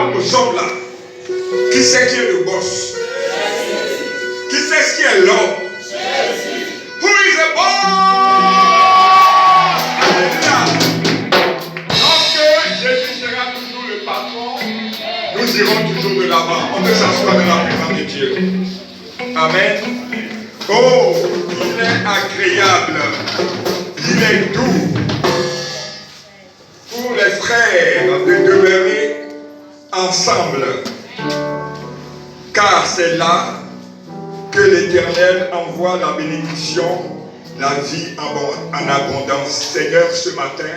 parle aux hommes là. Qui c'est qui est le boss? Qui c'est qui est l'homme? Who is the boss? Alléluia. Lorsque Jésus sera toujours le patron, nous irons toujours de l'avant. On peut s'asseoir dans la présence de Dieu. Amen. Oh, il est agréable. Il est doux pour les frères de demeurer ensemble. Car c'est là que l'Éternel envoie la bénédiction, la vie en abondance. Seigneur, ce matin,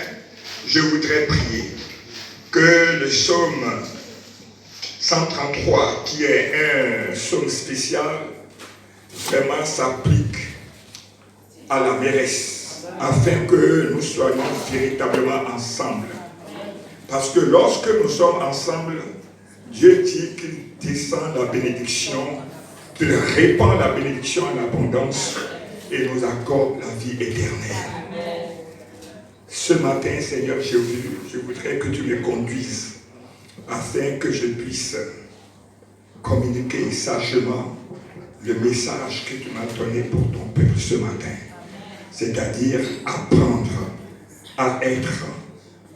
je voudrais prier que le psaume 133, qui est un psaume spécial, vraiment s'applique à la mairesse, afin que nous soyons véritablement ensemble. Parce que lorsque nous sommes ensemble, Dieu dit qu'il descend la bénédiction, qu'il répand la bénédiction en abondance et nous accorde la vie éternelle. Ce matin, Seigneur Jésus, je voudrais que tu me conduises afin que je puisse communiquer sagement le message que tu m'as donné pour ton peuple ce matin. C'est-à-dire apprendre à être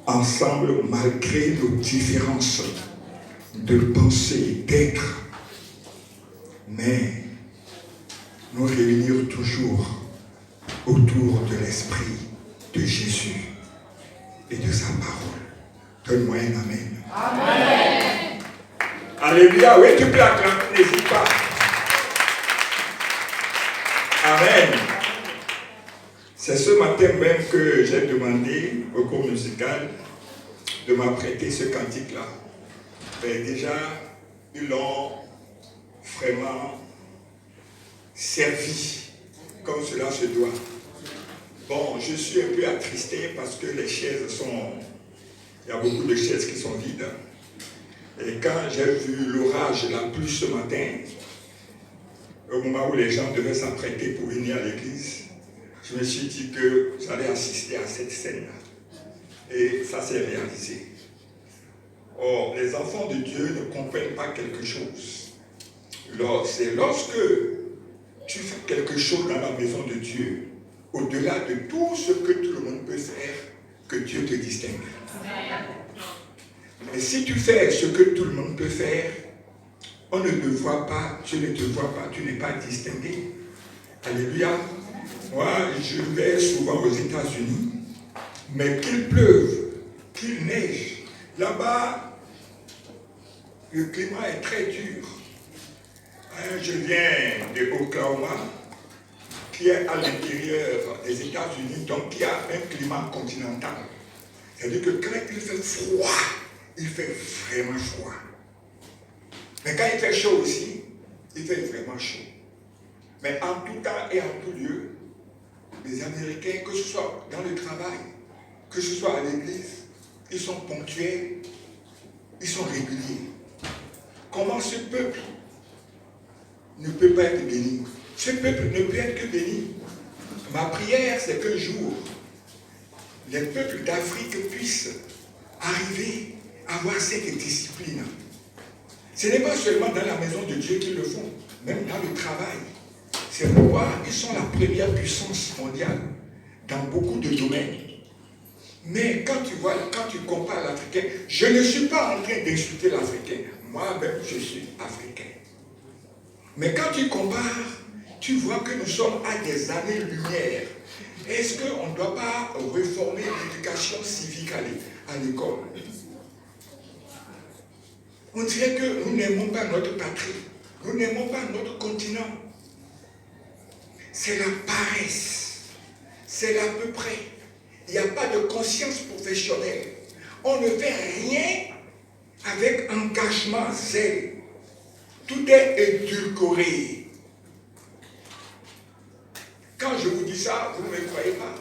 ensemble malgré nos différences de pensée, d'être, mais nous réunir toujours autour de l'esprit de Jésus et de sa parole. Donne-moi un amen. Amen. Alléluia. Oui, tu peux acclamer, n'hésite pas. Amen. C'est ce matin même que j'ai demandé au cours musical de m'apprêter ce cantique-là. Mais déjà, ils l'ont vraiment servi comme cela se doit. Bon, je suis un peu attristé parce que les chaises sont... Il y a beaucoup de chaises qui sont vides. Et quand j'ai vu l'orage, la pluie ce matin, au moment où les gens devaient s'apprêter pour venir à l'église, je me suis dit que j'allais assister à cette scène-là. Et ça s'est réalisé. Or, les enfants de Dieu ne comprennent pas quelque chose. C'est lorsque tu fais quelque chose dans la maison de Dieu, au-delà de tout ce que tout le monde peut faire, que Dieu te distingue. Mais si tu fais ce que tout le monde peut faire, on ne te voit pas, tu ne te vois pas, tu n'es pas distingué. Alléluia. Moi, je vais souvent aux États-Unis, mais qu'il pleuve, qu'il neige, là-bas, le climat est très dur. Je viens de Oklahoma, qui est à l'intérieur des États-Unis, donc qui a un climat continental. C'est-à-dire que quand il fait froid, il fait vraiment froid. Mais quand il fait chaud aussi, il fait vraiment chaud. Mais en tout temps et en tout lieu, les Américains, que ce soit dans le travail, que ce soit à l'église, ils sont ponctuels, ils sont réguliers. Comment ce peuple ne peut pas être béni? Ce peuple ne peut être que béni. Ma prière, c'est qu'un jour, les peuples d'Afrique puissent arriver à avoir cette discipline. Ce n'est pas seulement dans la maison de Dieu qu'ils le font, même dans le travail. C'est pourquoi ils sont la première puissance mondiale dans beaucoup de domaines. Mais quand tu vois, quand tu compares l'Africain, je ne suis pas en train d'insulter l'Africain. Moi-même, je suis africain. Mais quand tu compares, tu vois que nous sommes à des années-lumière. Est-ce qu'on ne doit pas réformer l'éducation civique à l'école? On dirait que nous n'aimons pas notre patrie. Nous n'aimons pas notre continent. C'est la paresse. C'est l'à peu près. Il n'y a pas de conscience professionnelle. On ne fait rien avec engagement, zèle. Tout est édulcoré. Quand je vous dis ça, vous ne me croyez pas.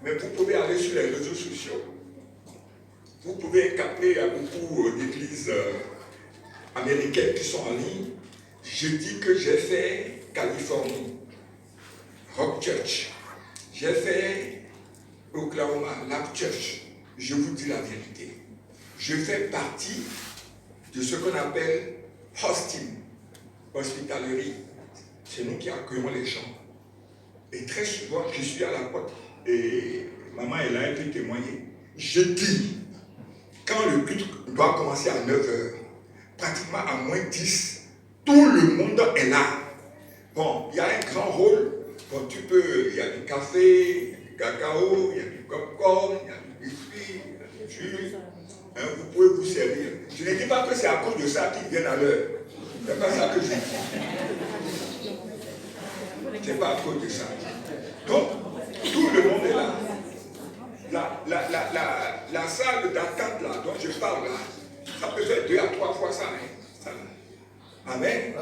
Mais vous pouvez aller sur les réseaux sociaux. Vous pouvez capter, il y a beaucoup d'églises américaines qui sont en ligne. Je dis que j'ai fait Californie, Rock Church. J'ai fait Oklahoma, Lap Church. Je vous dis la vérité. Je fais partie de ce qu'on appelle hosting, hospitalerie. C'est nous qui accueillons les gens. Et très souvent, je suis à la porte et maman est là, elle peut témoigner. Je dis, quand le culte doit commencer à 9h, pratiquement à moins 10, tout le monde est là. Bon, il y a un grand rôle. Bon, il y a du café, du cacao, il y a du popcorn, il y a du biscuit, il y a du jus. Hein, vous pouvez vous servir. Je ne dis pas que c'est à cause de ça qu'ils viennent à l'heure. C'est pas ça que je dis. C'est pas à cause de ça. Donc, tout le monde est là. La salle d'attente là, dont je parle là, ça peut faire 2 à 3 fois ça. Hein. Amen.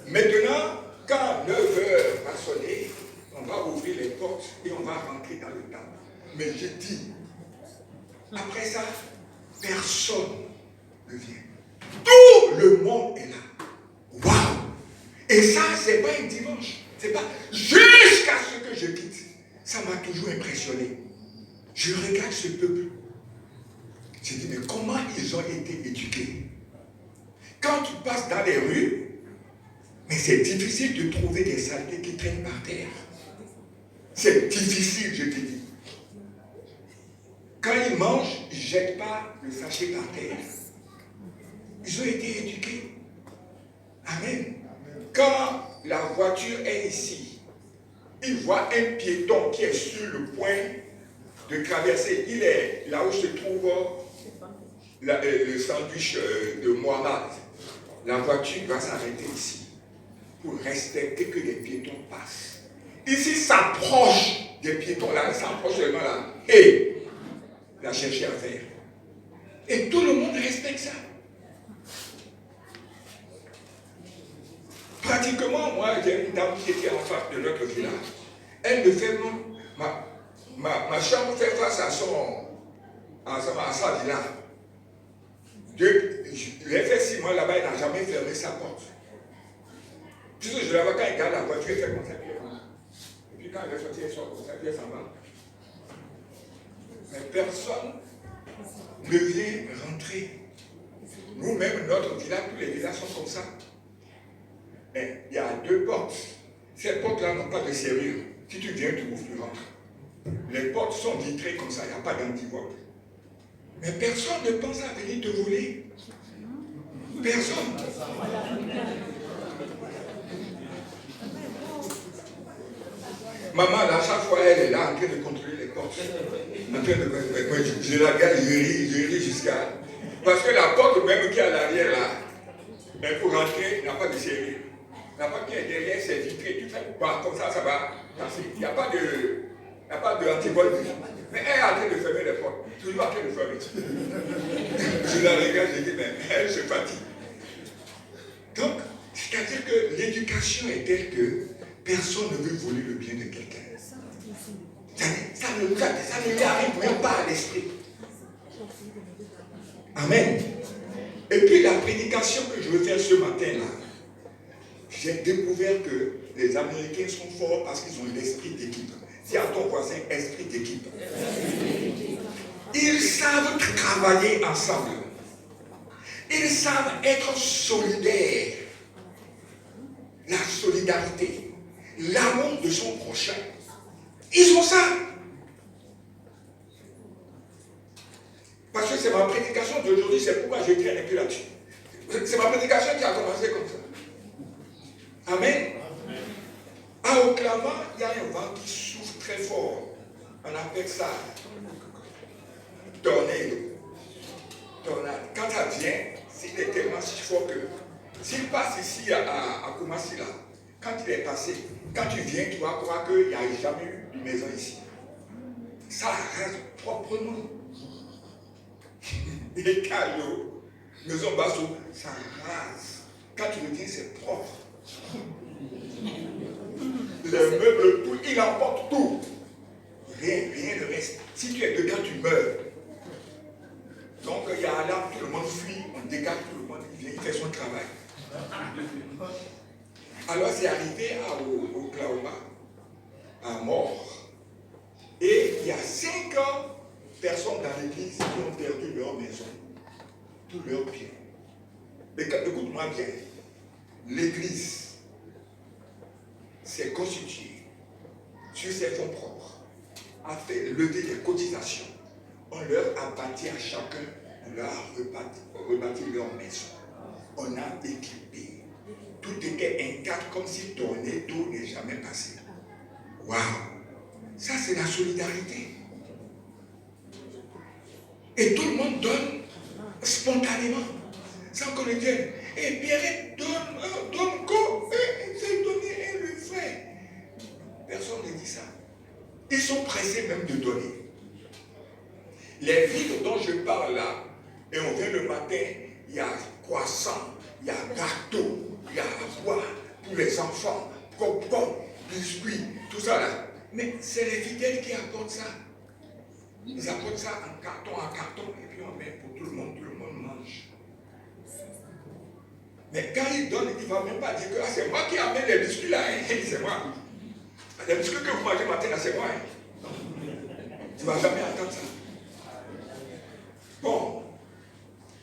Maintenant, quand 9h va sonner, on va ouvrir les portes et on va rentrer dans le temple. Mais je dis, après ça, personne ne vient. Tout le monde est là. Waouh! Et ça, c'est pas un dimanche. C'est pas jusqu'à ce que je quitte. Ça m'a toujours impressionné. Je regarde ce peuple. Je dis, mais comment ils ont été éduqués? Quand tu passes dans les rues, mais c'est difficile de trouver des saletés qui traînent par terre. C'est difficile, je te dis. Quand ils mangent, ils ne jettent pas le sachet par terre. Ils ont été éduqués. Amen. Quand la voiture est ici, ils voient un piéton qui est sur le point de traverser. Il est là où se trouve le sandwich de Mohamed. La voiture va s'arrêter ici pour respecter que les piétons passent. Ici, s'approche des piétons là, s'approche seulement là. Et la chercher à faire. Et tout le monde respecte ça. Pratiquement, moi, j'ai une dame qui était en face de notre village. Elle me fait ma chambre fait face à sa villa. Il a fait 6 mois là-bas, il n'a jamais fermé sa porte. Puisque je la vois quand il garde la voiture, il fait comme ça. Et puis quand elle est sortie, elle sort comme ça, puis elle s'en va. Mais personne ne vient rentrer. Nous-mêmes, notre village, tous les villages sont comme ça. Mais il y a 2 portes. Ces portes-là n'ont pas de serrure. Si tu viens, tu ouvres, tu rentres. Les portes sont vitrées comme ça, il n'y a pas d'antivolte. Mais personne ne pense à venir te voler. Personne. Maman, à chaque fois, elle est là en train de contrôler les portes. Je la regarde, je ris jusqu'à... Parce que la porte même qui est à l'arrière là, mais pour rentrer, il n'y a pas de serrure. La porte qui est derrière, c'est vitré. Tu fais pas comme ça, ça va passer. Il n'y a pas de antivolte. Mais elle est en train de fermer les portes. Toujours en train de fermer. Je la regarde, je dis, mais elle se fatigue. Donc, c'est-à-dire que l'éducation est telle que personne ne veut voler le bien de quelqu'un. Ça ne lui arrive même pas à l'esprit. Amen. Et puis la prédication que je veux faire ce matin-là, j'ai découvert que les Américains sont forts parce qu'ils ont l'esprit d'équipe. Dis à ton voisin, esprit d'équipe. Ils savent travailler ensemble. Ils savent être solidaires. La solidarité, l'amour de son prochain. Ils ont ça. Parce que c'est ma prédication d'aujourd'hui, c'est pourquoi je traîne un peu là-dessus. C'est ma prédication qui a commencé comme ça. Amen. À Oklahoma, il y a un vent qui souffle très fort. On appelle ça tornado. Quand ça vient, s'il est tellement si fort que s'il passe ici à Kumasi là, quand il est passé, quand tu viens, tu vas croire qu'il n'y a jamais eu de maison ici. Ça rase proprement. Les cailloux, maison basse, ça rase. Quand tu reviens, c'est propre. Les meubles, tout, il emporte tout. Rien ne reste. Si tu es dedans, tu meurs. Donc il y a là, tout le monde fuit, on dégage tout le monde, il vient, il fait son travail. Alors c'est arrivé à Oklahoma, à mort. Et il y a 5 personnes dans l'église qui ont perdu leur maison, tous leurs biens. Écoute-moi bien. L'Église s'est constituée sur ses fonds propres, a fait lever des cotisations. On leur a bâti à chacun, on leur a rebâti leur maison. On a équipé. Tout était intact comme si tornado n'est jamais passé. Waouh! Ça, c'est la solidarité. Et tout le monde donne spontanément, sans qu'on le dise. Et Pierre donne quoi? C'est donner et le fait. Personne ne dit ça. Ils sont pressés même de donner. Les villes dont je parle là, et on vient le matin, il y a croissant, il y a gâteau, il y a à boire pour les enfants, pop-pop, biscuits, tout ça là. Mais c'est les fidèles qui apportent ça. Ils apportent ça en carton, et puis on met pour tout le monde mange. Mais quand ils donnent, il ne va même pas dire que c'est moi qui amène les biscuits là, c'est moi. Les biscuits que vous mangez matin là, c'est moi. Tu ne vas jamais entendre ça. Bon,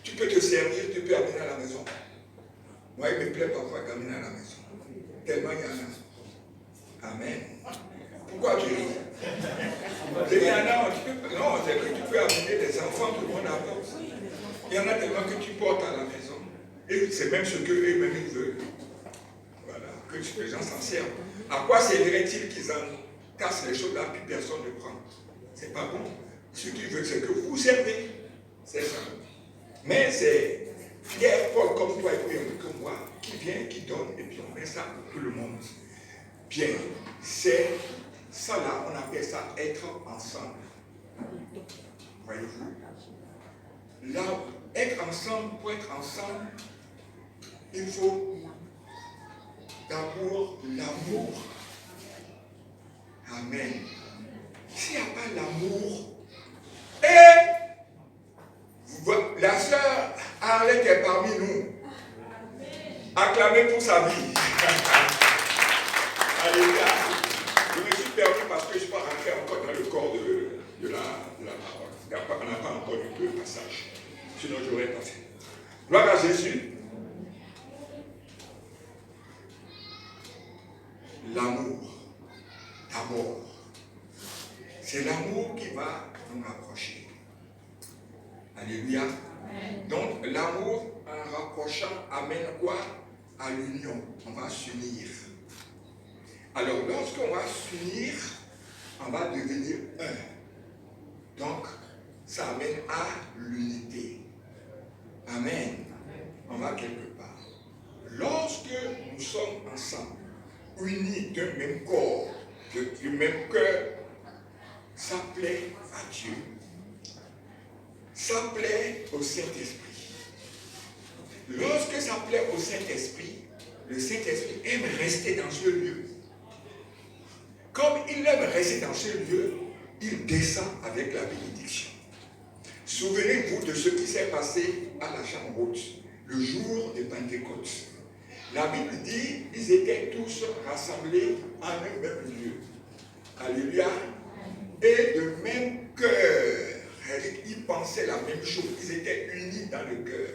tu peux te servir, tu peux amener à la maison. Moi, il me plaît parfois d'amener à la maison. Tellement il y en a. Amen. Pourquoi tu ris? Il y en a, non, c'est que tu peux amener des enfants, tout le monde apporte. Il y en a tellement que tu portes à la maison. Et c'est même ce qu'eux-mêmes ils veulent. Voilà, que les gens s'en servent. À quoi servirait-il qu'ils en cassent les choses là, puis personne ne prend? C'est pas bon. Ce qu'ils veulent, c'est que vous servez. C'est ça. Mais c'est Pierre, Paul, comme toi et puis comme moi, qui vient, qui donne, et puis on met ça pour tout le monde. Bien, c'est ça là, on appelle ça être ensemble. Voyez-vous? Là, être ensemble, pour être ensemble, il faut d'abord l'amour. Amen. S'il n'y a pas l'amour, la sœur Arlette est parmi nous. Acclamez pour sa vie. Alléluia. Je me suis permis parce que je ne suis pas rentré encore dans le corps de la parole. On n'a pas encore eu le passage. Sinon, j'aurais passé. Gloire à Jésus. L'amour. D'abord. C'est l'amour qui va nous rapprocher. Alléluia. Donc, l'amour, en rapprochant, amène quoi? À l'union. On va s'unir. Alors, lorsqu'on va s'unir, on va devenir un. Donc, ça amène à l'unité. Amen. On va quelque part. Lorsque nous sommes ensemble, unis d'un même corps, du même cœur, ça plaît à Dieu. Ça plaît au Saint-Esprit. Lorsque ça plaît au Saint-Esprit, le Saint-Esprit aime rester dans ce lieu. Comme il aime rester dans ce lieu, il descend avec la bénédiction. Souvenez-vous de ce qui s'est passé à la Chambre Haute, le jour de Pentecôte. La Bible dit qu'ils étaient tous rassemblés en un même lieu. Alléluia. Et de même cœur. Ils pensaient la même chose. Ils étaient unis dans le cœur.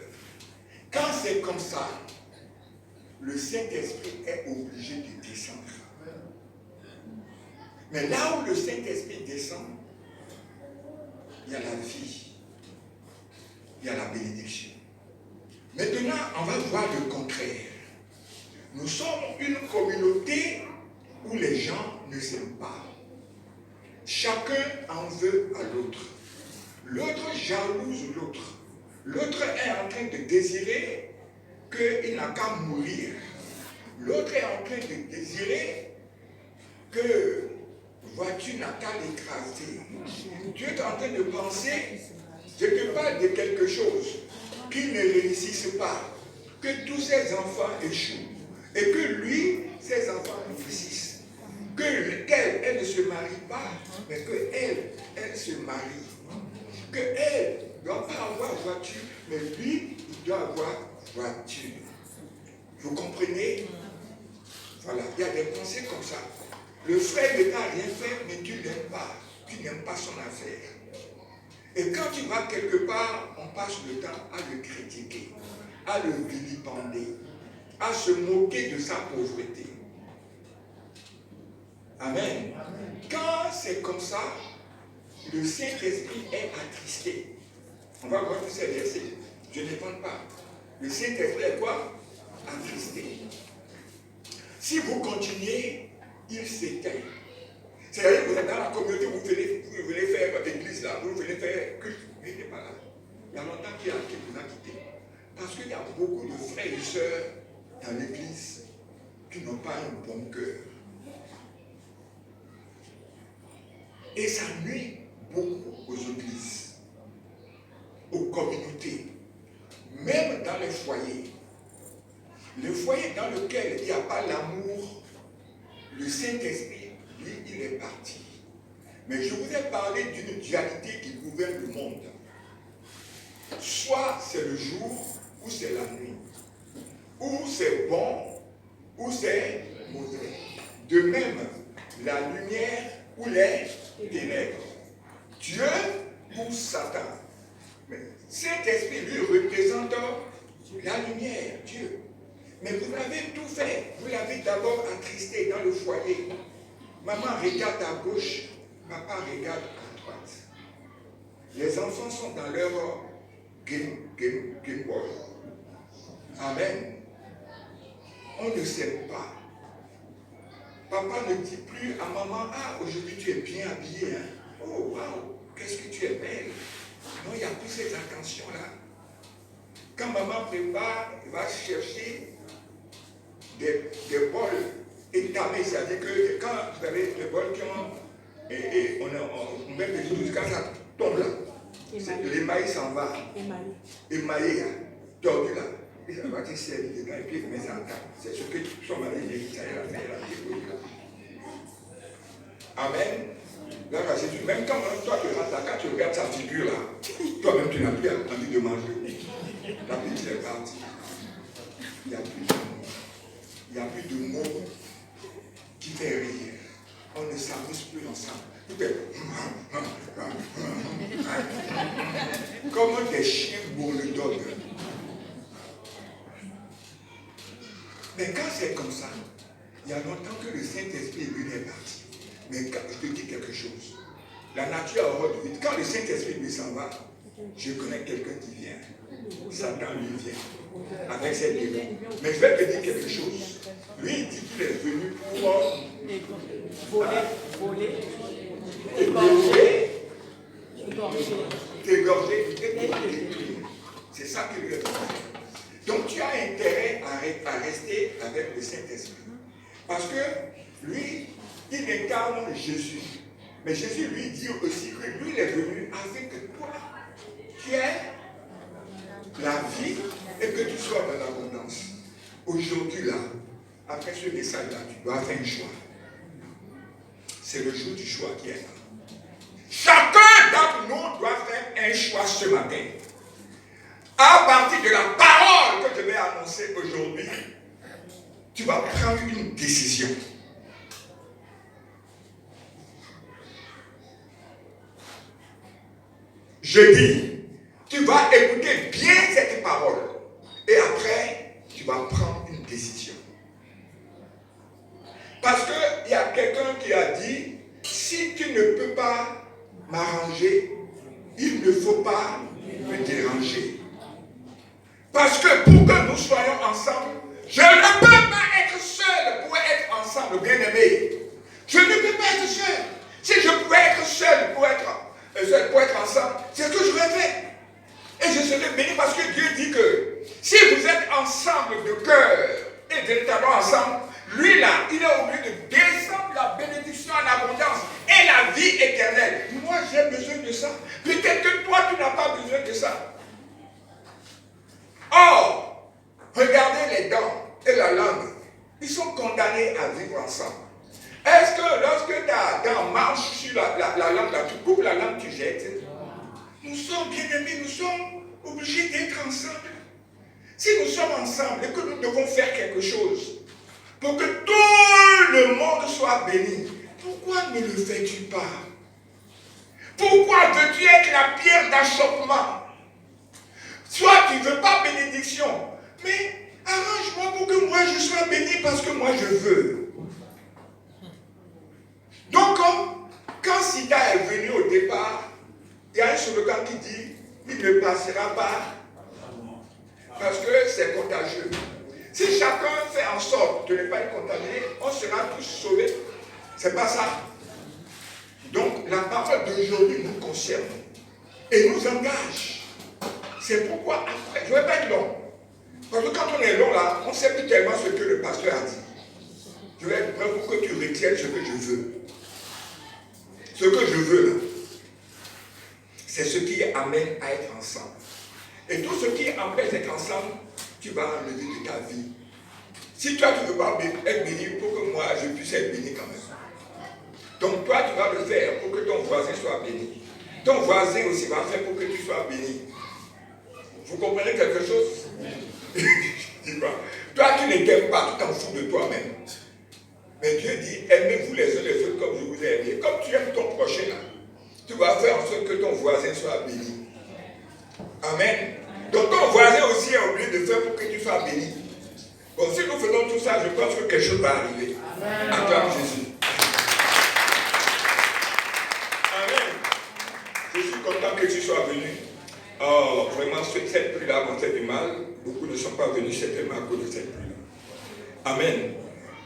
Quand c'est comme ça, le Saint-Esprit est obligé de descendre. Mais là où le Saint-Esprit descend, il y a la vie. Il y a la bénédiction. Maintenant, on va voir le contraire. Nous sommes une communauté où les gens ne s'aiment pas. Chacun en veut à l'autre. L'autre jalouse l'autre. L'autre est en train de désirer qu'il n'a qu'à mourir. L'autre est en train de désirer que voiture n'a qu'à l'écraser. Dieu est en train de penser, je te parle de quelque chose qui ne réussisse pas, que tous ses enfants échouent et que lui, ses enfants réussissent. Qu'elle ne se marie pas, mais qu'elle se marie. Qu'elle ne doit pas avoir voiture, mais lui, il doit avoir voiture. Vous comprenez? Voilà, il y a des pensées comme ça. Le frère ne t'a rien fait, mais tu ne l'aimes pas. Tu n'aimes pas son affaire. Et quand tu vas quelque part, on passe le temps à le critiquer, à le vilipender, à se moquer de sa pauvreté. Amen. Quand c'est comme ça, le Saint-Esprit est attristé. On va voir tous ces versets. Je ne n'évente pas. Le Saint-Esprit est quoi? Attristé. Si vous continuez, il s'éteint. C'est-à-dire que vous êtes dans la communauté, vous venez faire l'église là, vous venez faire culte, vous n'êtes pas là. Il y a longtemps qu'il vous a quitté. Parce qu'il y a beaucoup de frères et sœurs dans l'église qui n'ont pas un bon cœur. Et ça nuit beaucoup aux églises, aux communautés, même dans les foyers. Le foyer dans lequel il n'y a pas l'amour, le Saint-Esprit, lui, il est parti. Mais je vous ai parlé d'une dualité qui gouverne le monde. Soit c'est le jour, ou c'est la nuit. Ou c'est bon, ou c'est mauvais. De même, la lumière ou les ténèbres. Dieu ou Satan. Mais Saint-Esprit, lui, représente la lumière, Dieu. Mais vous avez tout fait. Vous l'avez d'abord attristé dans le foyer. Maman regarde à gauche, papa regarde à droite. Les enfants sont dans leur Game Boy. Amen. On ne sait pas. Papa ne dit plus à maman, ah, aujourd'hui tu es bien habillée. Hein? Oh, waouh, qu'est-ce que tu es belle. Non, il n'y a plus cette attention-là. Quand maman prépare, il va chercher des bols étamés. C'est-à-dire que quand vous avez des bols qui ont, on met des choses, quand ça tombe là, l'émail s'en va. Émaillé, tordu là. Et ça va te servir dedans et puis il met ça en table. C'est ce que son mari dit, ça a fait la dépouille là. Amen. Là, c'est même quand toi tu rentres là, quand tu regardes sa figure là, toi-même tu n'as plus envie de manger. La vie est partie. Il n'y a plus de mots. Il n'y a plus de mots qui fait rire. On ne s'amuse plus ensemble. Tout est comme des chiens bulldogs. Mais quand c'est comme ça, il y a longtemps que le Saint-Esprit lui est parti. Mais quand, je te dis quelque chose. La nature a horreur de vite. Quand le Saint-Esprit lui s'en va, je connais quelqu'un qui vient. Satan lui vient. Avec ses démons. Mais je vais te dire quelque chose. Lui, il dit qu'il est venu pour voler, t'égorger et pour détruire. C'est ça qu'il lui est venu. Donc tu as intérêt à rester avec le Saint-Esprit. Parce que lui, il incarne Jésus. Mais Jésus lui dit aussi que lui, il est venu afin que toi, tu aies la vie et que tu sois dans l'abondance. Aujourd'hui, là, après ce message-là, tu dois faire un choix. C'est le jour du choix qui est là. Chacun d'entre nous doit faire un choix ce matin. À partir de la parole que je vais annoncer aujourd'hui, tu vas prendre une décision. Je dis, tu vas écouter bien cette parole et après, tu vas prendre une décision. Parce qu'il y a quelqu'un qui a dit, si tu ne peux pas m'arranger, il ne faut pas me déranger. Parce que pour que nous soyons ensemble, je ne peux pas être seul pour être ensemble, bien-aimé. Je ne peux pas être seul. Si je pouvais être seul pour être ensemble, c'est ce que je vais faire. Et je serai béni parce que Dieu dit que si vous êtes ensemble de cœur et véritablement ensemble, lui là, il est obligé de descendre la bénédiction en abondance et la vie éternelle. Moi, j'ai besoin de ça. Peut-être que toi, tu n'as pas besoin de ça. Or, regardez les dents et la langue. Ils sont condamnés à vivre ensemble. Est-ce que lorsque ta dent marche sur la langue, là, tu coupes la langue, tu jettes? Nous sommes bien-aimés, nous sommes obligés d'être ensemble. Si nous sommes ensemble et que nous devons faire quelque chose pour que tout le monde soit béni, pourquoi ne le fais-tu pas? Pourquoi veux-tu être la pierre d'achoppement? Soit tu ne veux pas bénédiction, mais arrange-moi pour que moi je sois béni parce que moi je veux. Donc, quand Sida est venu au départ, il y a un slogan qui dit il ne passera pas parce que c'est contagieux. Si chacun fait en sorte de ne pas être contaminé, on sera tous sauvés. C'est pas ça. Donc, la parole d'aujourd'hui nous concerne et nous engage. C'est pourquoi après, je ne vais pas être long. Parce que quand on est long là, on ne sait plus tellement ce que le pasteur a dit. Je vais être prêt pour que tu retiennes ce que je veux. Ce que je veux là, c'est ce qui amène à être ensemble. Et tout ce qui empêche d'être ensemble, tu vas enlever de ta vie. Si toi tu ne veux pas être béni, pour que moi je puisse être béni quand même. Donc toi tu vas le faire pour que ton voisin soit béni. Ton voisin aussi va faire pour que tu sois béni. Vous comprenez quelque chose? Toi tu ne t'aimes pas, tu t'en fous de toi-même. Mais Dieu dit, aimez-vous les uns les autres comme je vous ai aimé. Comme tu aimes ton prochain là, tu vas faire en sorte que ton voisin soit béni. Amen. Donc ton voisin aussi est obligé de faire pour que tu sois béni. Bon, si nous faisons tout ça, je pense que quelque chose va arriver. Acclame Jésus. Amen. Je suis content que tu sois venu. Oh, vraiment, cette pluie-là m'a fait du mal. Beaucoup ne sont pas venus certainement à cause de cette pluie-là. Amen.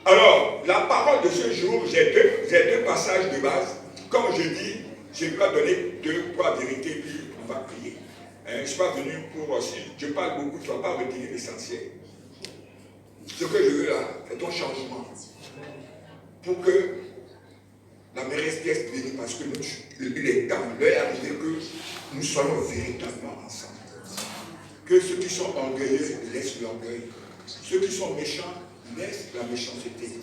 Alors, la parole de ce jour, j'ai deux passages de base. Comme je dis, je dois donner 2-3 vérités, puis on va prier. Je ne suis pas venu pour aussi, je parle beaucoup, tu ne vas pas retirer l'essentiel. Ce que je veux là, c'est ton changement. Pour que la mairesse pièce bénie, parce que il est temps, l'heure est arrivé que nous soyons véritablement ensemble. Que ceux qui sont orgueilleux laissent l'orgueil. Ceux qui sont méchants laissent la méchanceté.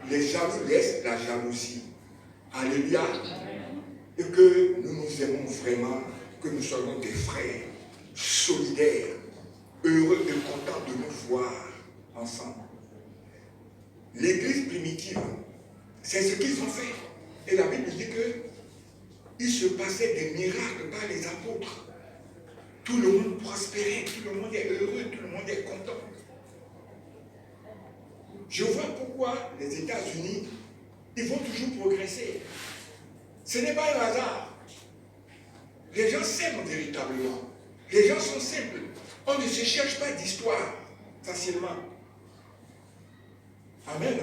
Les jaloux laissent la jalousie. Alléluia. Et que nous nous aimons vraiment, que nous soyons des frères solidaires, heureux et contents de nous voir ensemble. L'église primitive, c'est ce qu'ils ont fait. Et la Bible dit qu'il se passait des miracles par les apôtres. Tout le monde prospérait, tout le monde est heureux, tout le monde est content. Je vois pourquoi les États-Unis, ils vont toujours progresser. Ce n'est pas un hasard. Les gens s'aiment véritablement. Les gens sont simples. On ne se cherche pas d'histoire facilement. Amen.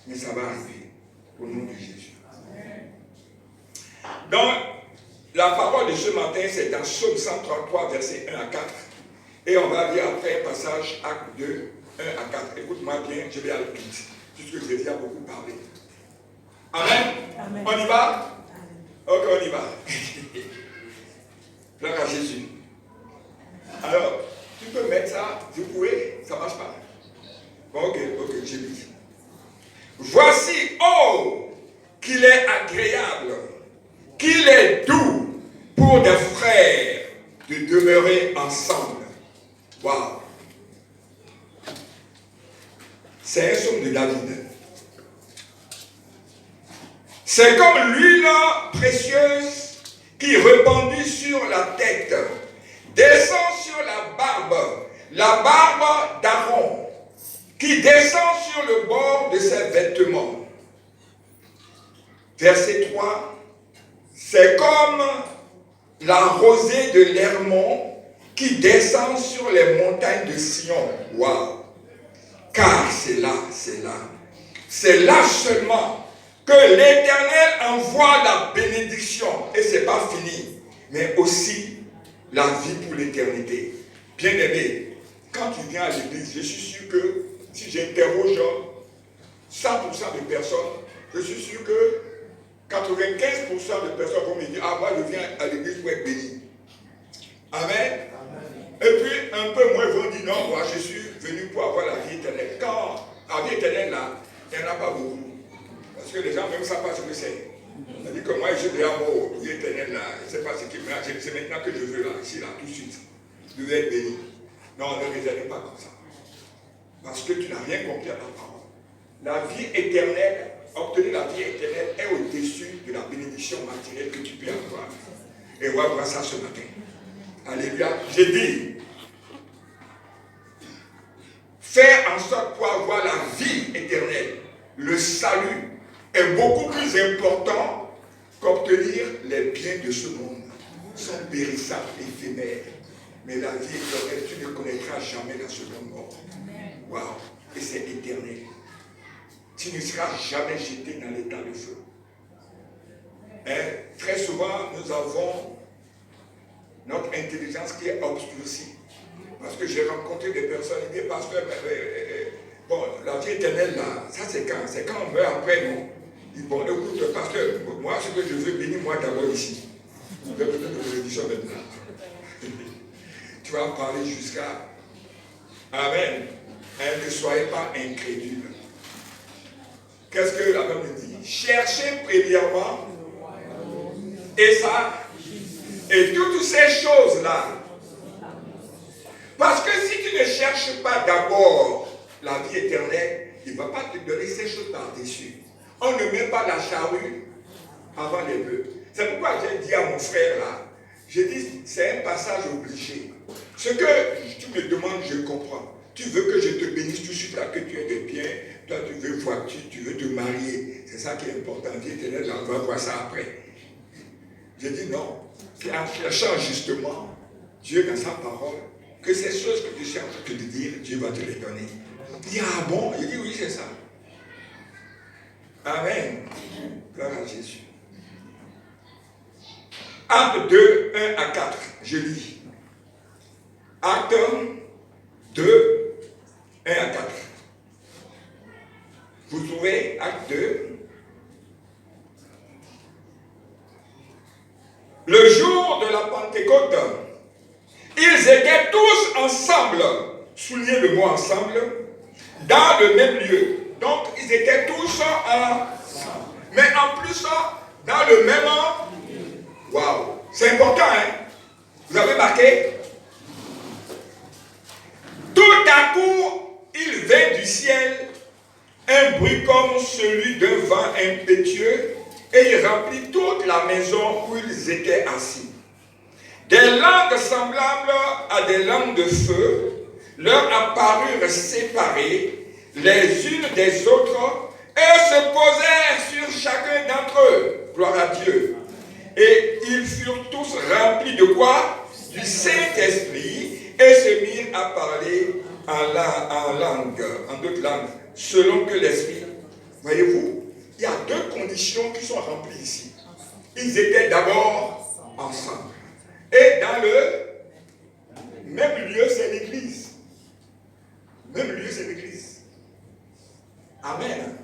Mais ça va arriver au nom de Jésus. Donc, la parole de ce matin, c'est dans Psaume 133, versets 1 à 4. Et on va lire après un passage, acte 2, 1 à 4. Écoute-moi bien, je vais aller vite, puisque j'ai déjà beaucoup parlé. Amen. Amen. On y va? Ok, on y va. Gloire à Jésus. Alors, tu peux mettre ça, vous pouvez, ça ne marche pas. Bon, ok, j'ai dit. Voici, oh, qu'il est agréable, qu'il est doux pour des frères de demeurer ensemble. Waouh! C'est un psaume de David. C'est comme l'huile précieuse qui répandue sur la tête, descend sur la barbe d'Aaron, qui descend sur le bord de ses vêtements. Verset 3, c'est comme la rosée de l'Hermon qui descend sur les montagnes de Sion. Waouh! Car c'est là seulement que l'Éternel envoie la bénédiction. Et ce n'est pas fini, mais aussi la vie pour l'éternité. Bien-aimé, quand tu viens à l'église, je suis sûr que si j'interroge 100% de personnes, je suis sûr que 95% de personnes vont me dire, ah moi je viens à l'église pour être béni. Amen. Et puis un peu moins vont dire, non, moi je suis venu pour avoir la vie éternelle. Quand la vie éternelle là, il n'y en a pas beaucoup. Parce que les gens même ne savent pas ce que c'est. C'est-à-dire que moi je suis déjà mort, la vie éternelle là, je ne sais pas ce qui me rend, c'est maintenant que je veux là, ici là, tout de suite. Je veux être béni. Non, ne raisonnez pas comme ça. Parce que tu n'as rien compris à la parole. La vie éternelle, obtenir la vie éternelle est au-dessus de la bénédiction matérielle que tu peux avoir. Et on va voir ça ce matin. Alléluia. J'ai dit, faire en sorte pour avoir la vie éternelle, le salut, est beaucoup plus important qu'obtenir les biens de ce monde. Ils sont périssables, éphémères. Mais la vie éternelle, tu ne connaîtras jamais la seconde mort. Waouh! Et c'est éternel. Tu ne seras jamais jeté dans l'état de feu. Très souvent, nous avons notre intelligence qui est obscurcie. Parce que j'ai rencontré des personnes qui disent, pasteur, bon, la vie éternelle, là, ça c'est quand? C'est quand on meurt après, non? Ils disent, bon, écoute, pasteur, moi, ce que je veux, bénis-moi d'abord ici. Je vais peut-être vous le dire maintenant. Tu vas parler jusqu'à... Amen. Ne soyez pas incrédules. Qu'est-ce que la Bible dit? Cherchez premièrement, et ça, et toutes ces choses-là. Parce que si tu ne cherches pas d'abord la vie éternelle, il ne va pas te donner ces choses par-dessus. On ne met pas la charrue avant les bœufs. C'est pourquoi j'ai dit à mon frère là, j'ai dit, c'est un passage obligé. Ce que tu me demandes, je comprends. Tu veux que je te bénisse tout de suite là, que tu aies des biens. Toi, tu veux voiture, tu veux te marier. C'est ça qui est important. Vie éternelle, on va voir ça après. J'ai dit non. C'est en cherchant justement Dieu dans sa parole que ces choses que tu suis en train de dire, Dieu va te les donner. Il dit, ah bon? Il dit, oui, c'est ça. Amen. Gloire à Jésus. Acte 2, 1 à 4. Je lis. Acte 2, 1 à 4. Vous trouvez Acte 2. Le jour de la Pentecôte, ils étaient tous ensemble, soulignez le mot ensemble, dans le même lieu. Donc, ils étaient tous ensemble. Mais en plus, dans le même... Waouh! C'est important, hein? Vous avez marqué? Tout à coup, il vint du ciel un bruit comme celui d'un vent impétueux et il remplit toute la maison où ils étaient assis. Des langues semblables à des langues de feu leur apparurent séparées les unes des autres et se posèrent sur chacun d'entre eux. Gloire à Dieu. Et ils furent tous remplis de quoi? Du Saint-Esprit et se mirent à parler en langue, en d'autres langues, selon que l'Esprit. Voyez-vous, il y a deux conditions qui sont remplies ici. Ils étaient d'abord ensemble. Et dans le même lieu, c'est l'Église. Même lieu, c'est l'Église. Amen.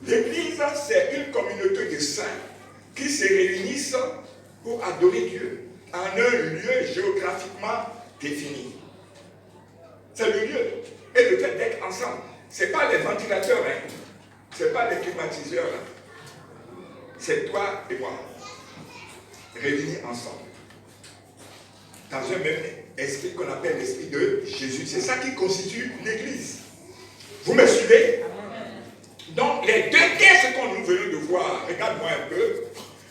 L'Église, c'est une communauté de saints qui se réunissent pour adorer Dieu en un lieu géographiquement défini. C'est le lieu. Et le fait d'être ensemble, ce n'est pas les ventilateurs, hein. Ce n'est pas les climatiseurs. Hein. C'est toi et moi, réunis ensemble. Dans un même esprit qu'on appelle l'esprit de Jésus. C'est ça qui constitue l'Église. Vous me suivez? Donc, les deux textes qu'on nous venons de voir, regarde-moi un peu.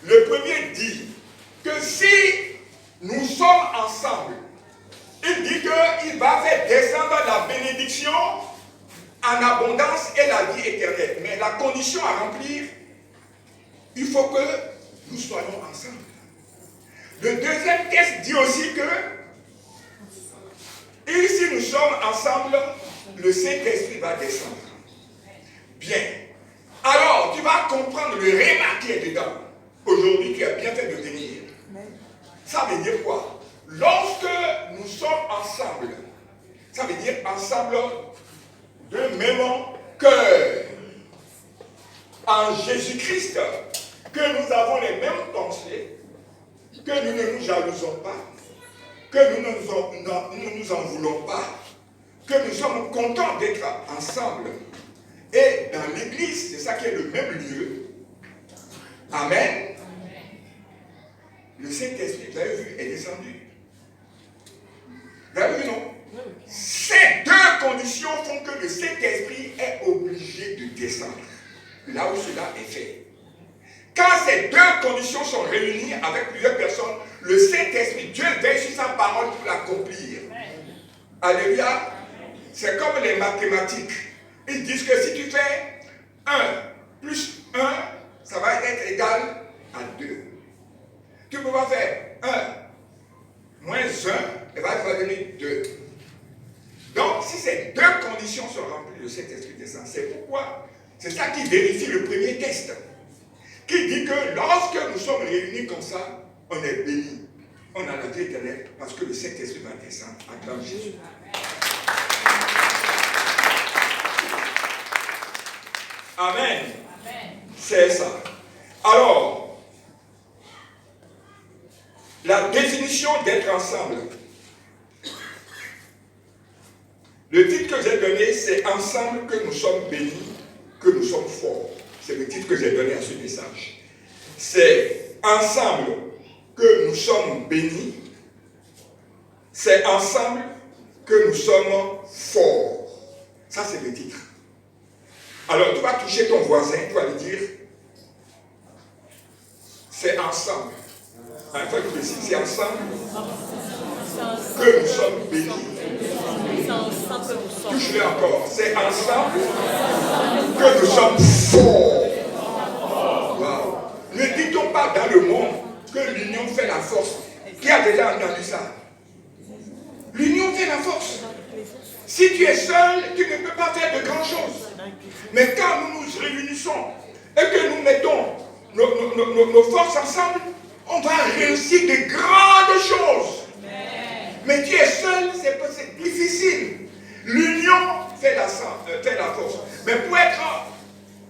Le premier dit que si nous sommes ensemble, il dit qu'il va faire descendre la bénédiction en abondance et la vie éternelle. Mais la condition à remplir, il faut que nous soyons ensemble. Le deuxième texte dit aussi que et si nous sommes ensemble, le Saint-Esprit va descendre. Bien. Alors, tu vas comprendre le réma qui est dedans. Aujourd'hui, tu as bien fait de venir. Ça veut dire quoi? Lorsque nous sommes ensemble, ça veut dire ensemble d'un même cœur. En Jésus-Christ, que nous avons les mêmes pensées, que nous ne nous jalousons pas, que nous ne nous en voulons pas, que nous sommes contents d'être ensemble. Et dans l'église, c'est ça qui est le même lieu. Amen. Le Saint-Esprit, vous avez vu, est descendu. Vous avez vu, non? Ces deux conditions font que le Saint-Esprit est obligé de descendre. là où cela est fait. Quand ces deux conditions sont réunies avec plusieurs personnes, le Saint-Esprit, Dieu veille sur sa parole pour l'accomplir. Alléluia. C'est comme les mathématiques. Ils disent que si tu fais 1 plus 1, ça va être égal à 2. Tu peux pas faire 1 moins 1, et va devenir 2. Donc, si ces deux conditions sont remplies, le Saint-Esprit descend. C'est pourquoi, c'est ça qui vérifie le premier test. Qui dit que lorsque nous sommes réunis comme ça, on est bénis. On a la vie éternelle parce que le Saint-Esprit va descendre. Acclame Jésus. Amen. Amen. C'est ça. Alors, la définition d'être ensemble. Le titre que j'ai donné, c'est ensemble que nous sommes bénis, que nous sommes forts. C'est le titre que j'ai donné à ce message. C'est ensemble que nous sommes bénis. C'est ensemble que nous sommes forts. Ça, c'est le titre. Alors, tu vas toucher ton voisin, tu vas lui dire, c'est ensemble. Il faut que c'est ensemble que nous sommes bénis. Touche-le encore. C'est ensemble que nous sommes forts. Wow. Ne dit-on pas dans le monde que l'union fait la force? Qui a déjà entendu ça? L'union fait la force. Si tu es seul, tu ne peux pas faire de grandes choses. Mais quand nous nous réunissons et que nous mettons nos forces ensemble, on va réussir de grandes choses. Mais tu es seul, c'est difficile. L'union fait la force. Mais pour être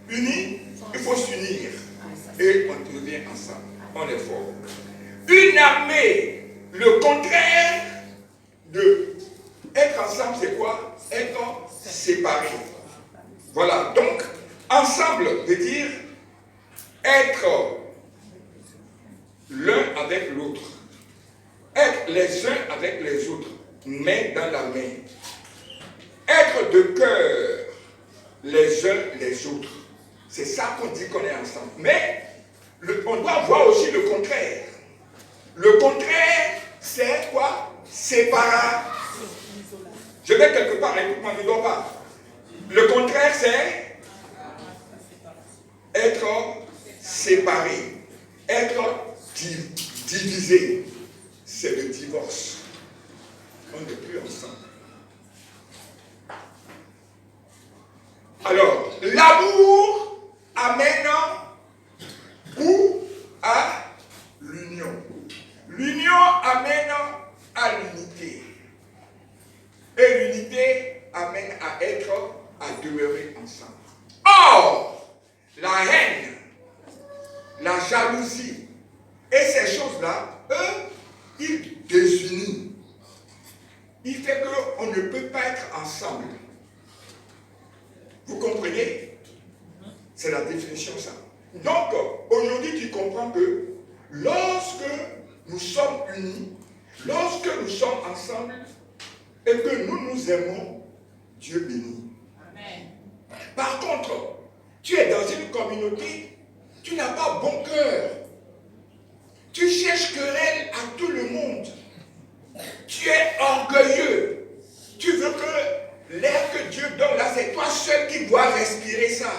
unis, il faut s'unir. Et on devient ensemble. On est fort. Une armée, le contraire de être ensemble, c'est quoi? Être séparé. Voilà. Donc, ensemble veut dire être l'un avec l'autre. Être les uns avec les autres. Main dans la main. Être de cœur les uns les autres. C'est ça qu'on dit qu'on est ensemble. Mais on doit voir aussi le contraire. Le contraire, c'est quoi? Séparat. Je vais quelque part, écoute-moi, ne dois pas. Le contraire, c'est être séparé. Être divisé. C'est le divorce. On n'est plus ensemble. Alors, l'amour amène où? À l'union. L'union amène à l'unité. Et l'unité amène à demeurer ensemble. Or, la haine, la jalousie et ces choses-là, eux, ils désunissent. Il fait qu'on ne peut pas être ensemble. Vous comprenez? C'est la définition, ça. Donc, aujourd'hui, tu comprends que lorsque nous sommes unis, lorsque nous sommes ensemble et que nous nous aimons, Dieu bénit. Amen. Par contre, tu es dans une communauté, tu n'as pas bon cœur. Tu cherches querelle à tout le monde. Tu es orgueilleux. Tu veux que l'air que Dieu donne là, c'est toi seul qui dois respirer ça.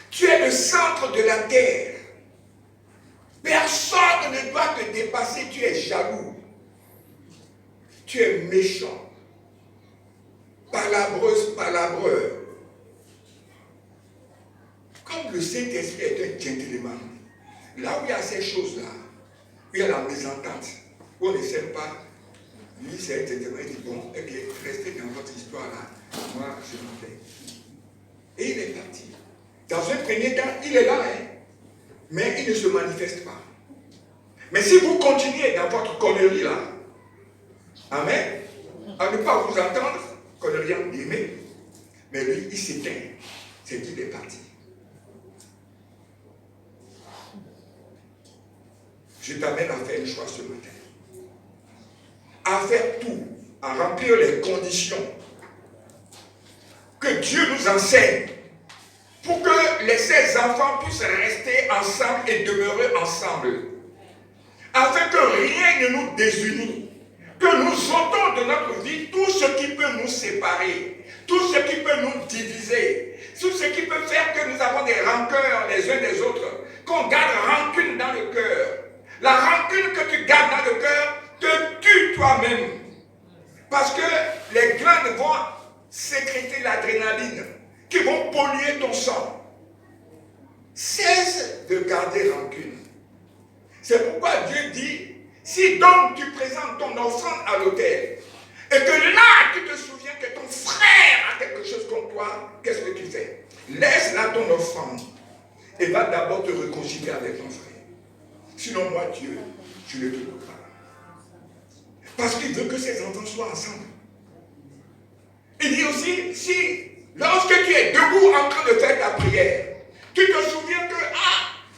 Tu es le centre de la terre. Personne ne doit te dépasser. Tu es jaloux. Tu es méchant. Palabreur. Comme le Saint-Esprit est un gentleman, là où il y a ces choses-là, où il y a la mésentente, où on ne s'aime pas, lui c'est un gentleman, il dit bon, ok, restez dans votre histoire là, moi je m'en vais. Et il est parti. Dans un premier temps, il est là, hein, mais il ne se manifeste pas. Mais si vous continuez dans votre connerie là, amen, à ne pas vous entendre, connerie en guillemets, mais lui, il s'éteint. C'est qu'il est parti. Je t'amène à faire un choix ce matin. À faire tout, à remplir les conditions que Dieu nous enseigne pour que ces enfants puissent rester ensemble et demeurer ensemble, afin que rien ne nous désunit, que nous ôtons de notre vie tout ce qui peut nous séparer, tout ce qui peut nous diviser, tout ce qui peut faire que nous avons des rancœurs les uns des autres, qu'on garde rancune dans le cœur. La rancune que tu gardes dans le cœur te tue toi-même. Parce que les glandes vont sécréter l'adrénaline, qui vont polluer ton sang. Cesse de garder rancune. C'est pourquoi Dieu dit, si donc tu présentes ton offrande à l'autel, et que là tu te souviens que ton frère a quelque chose contre toi, qu'est-ce que tu fais? Laisse là ton offrande et va d'abord te réconcilier avec ton frère. Sinon moi Dieu, je ne te veux pas. Parce qu'il veut que ses enfants soient ensemble. Il dit aussi, si lorsque tu es debout en train de faire ta prière, tu te souviens que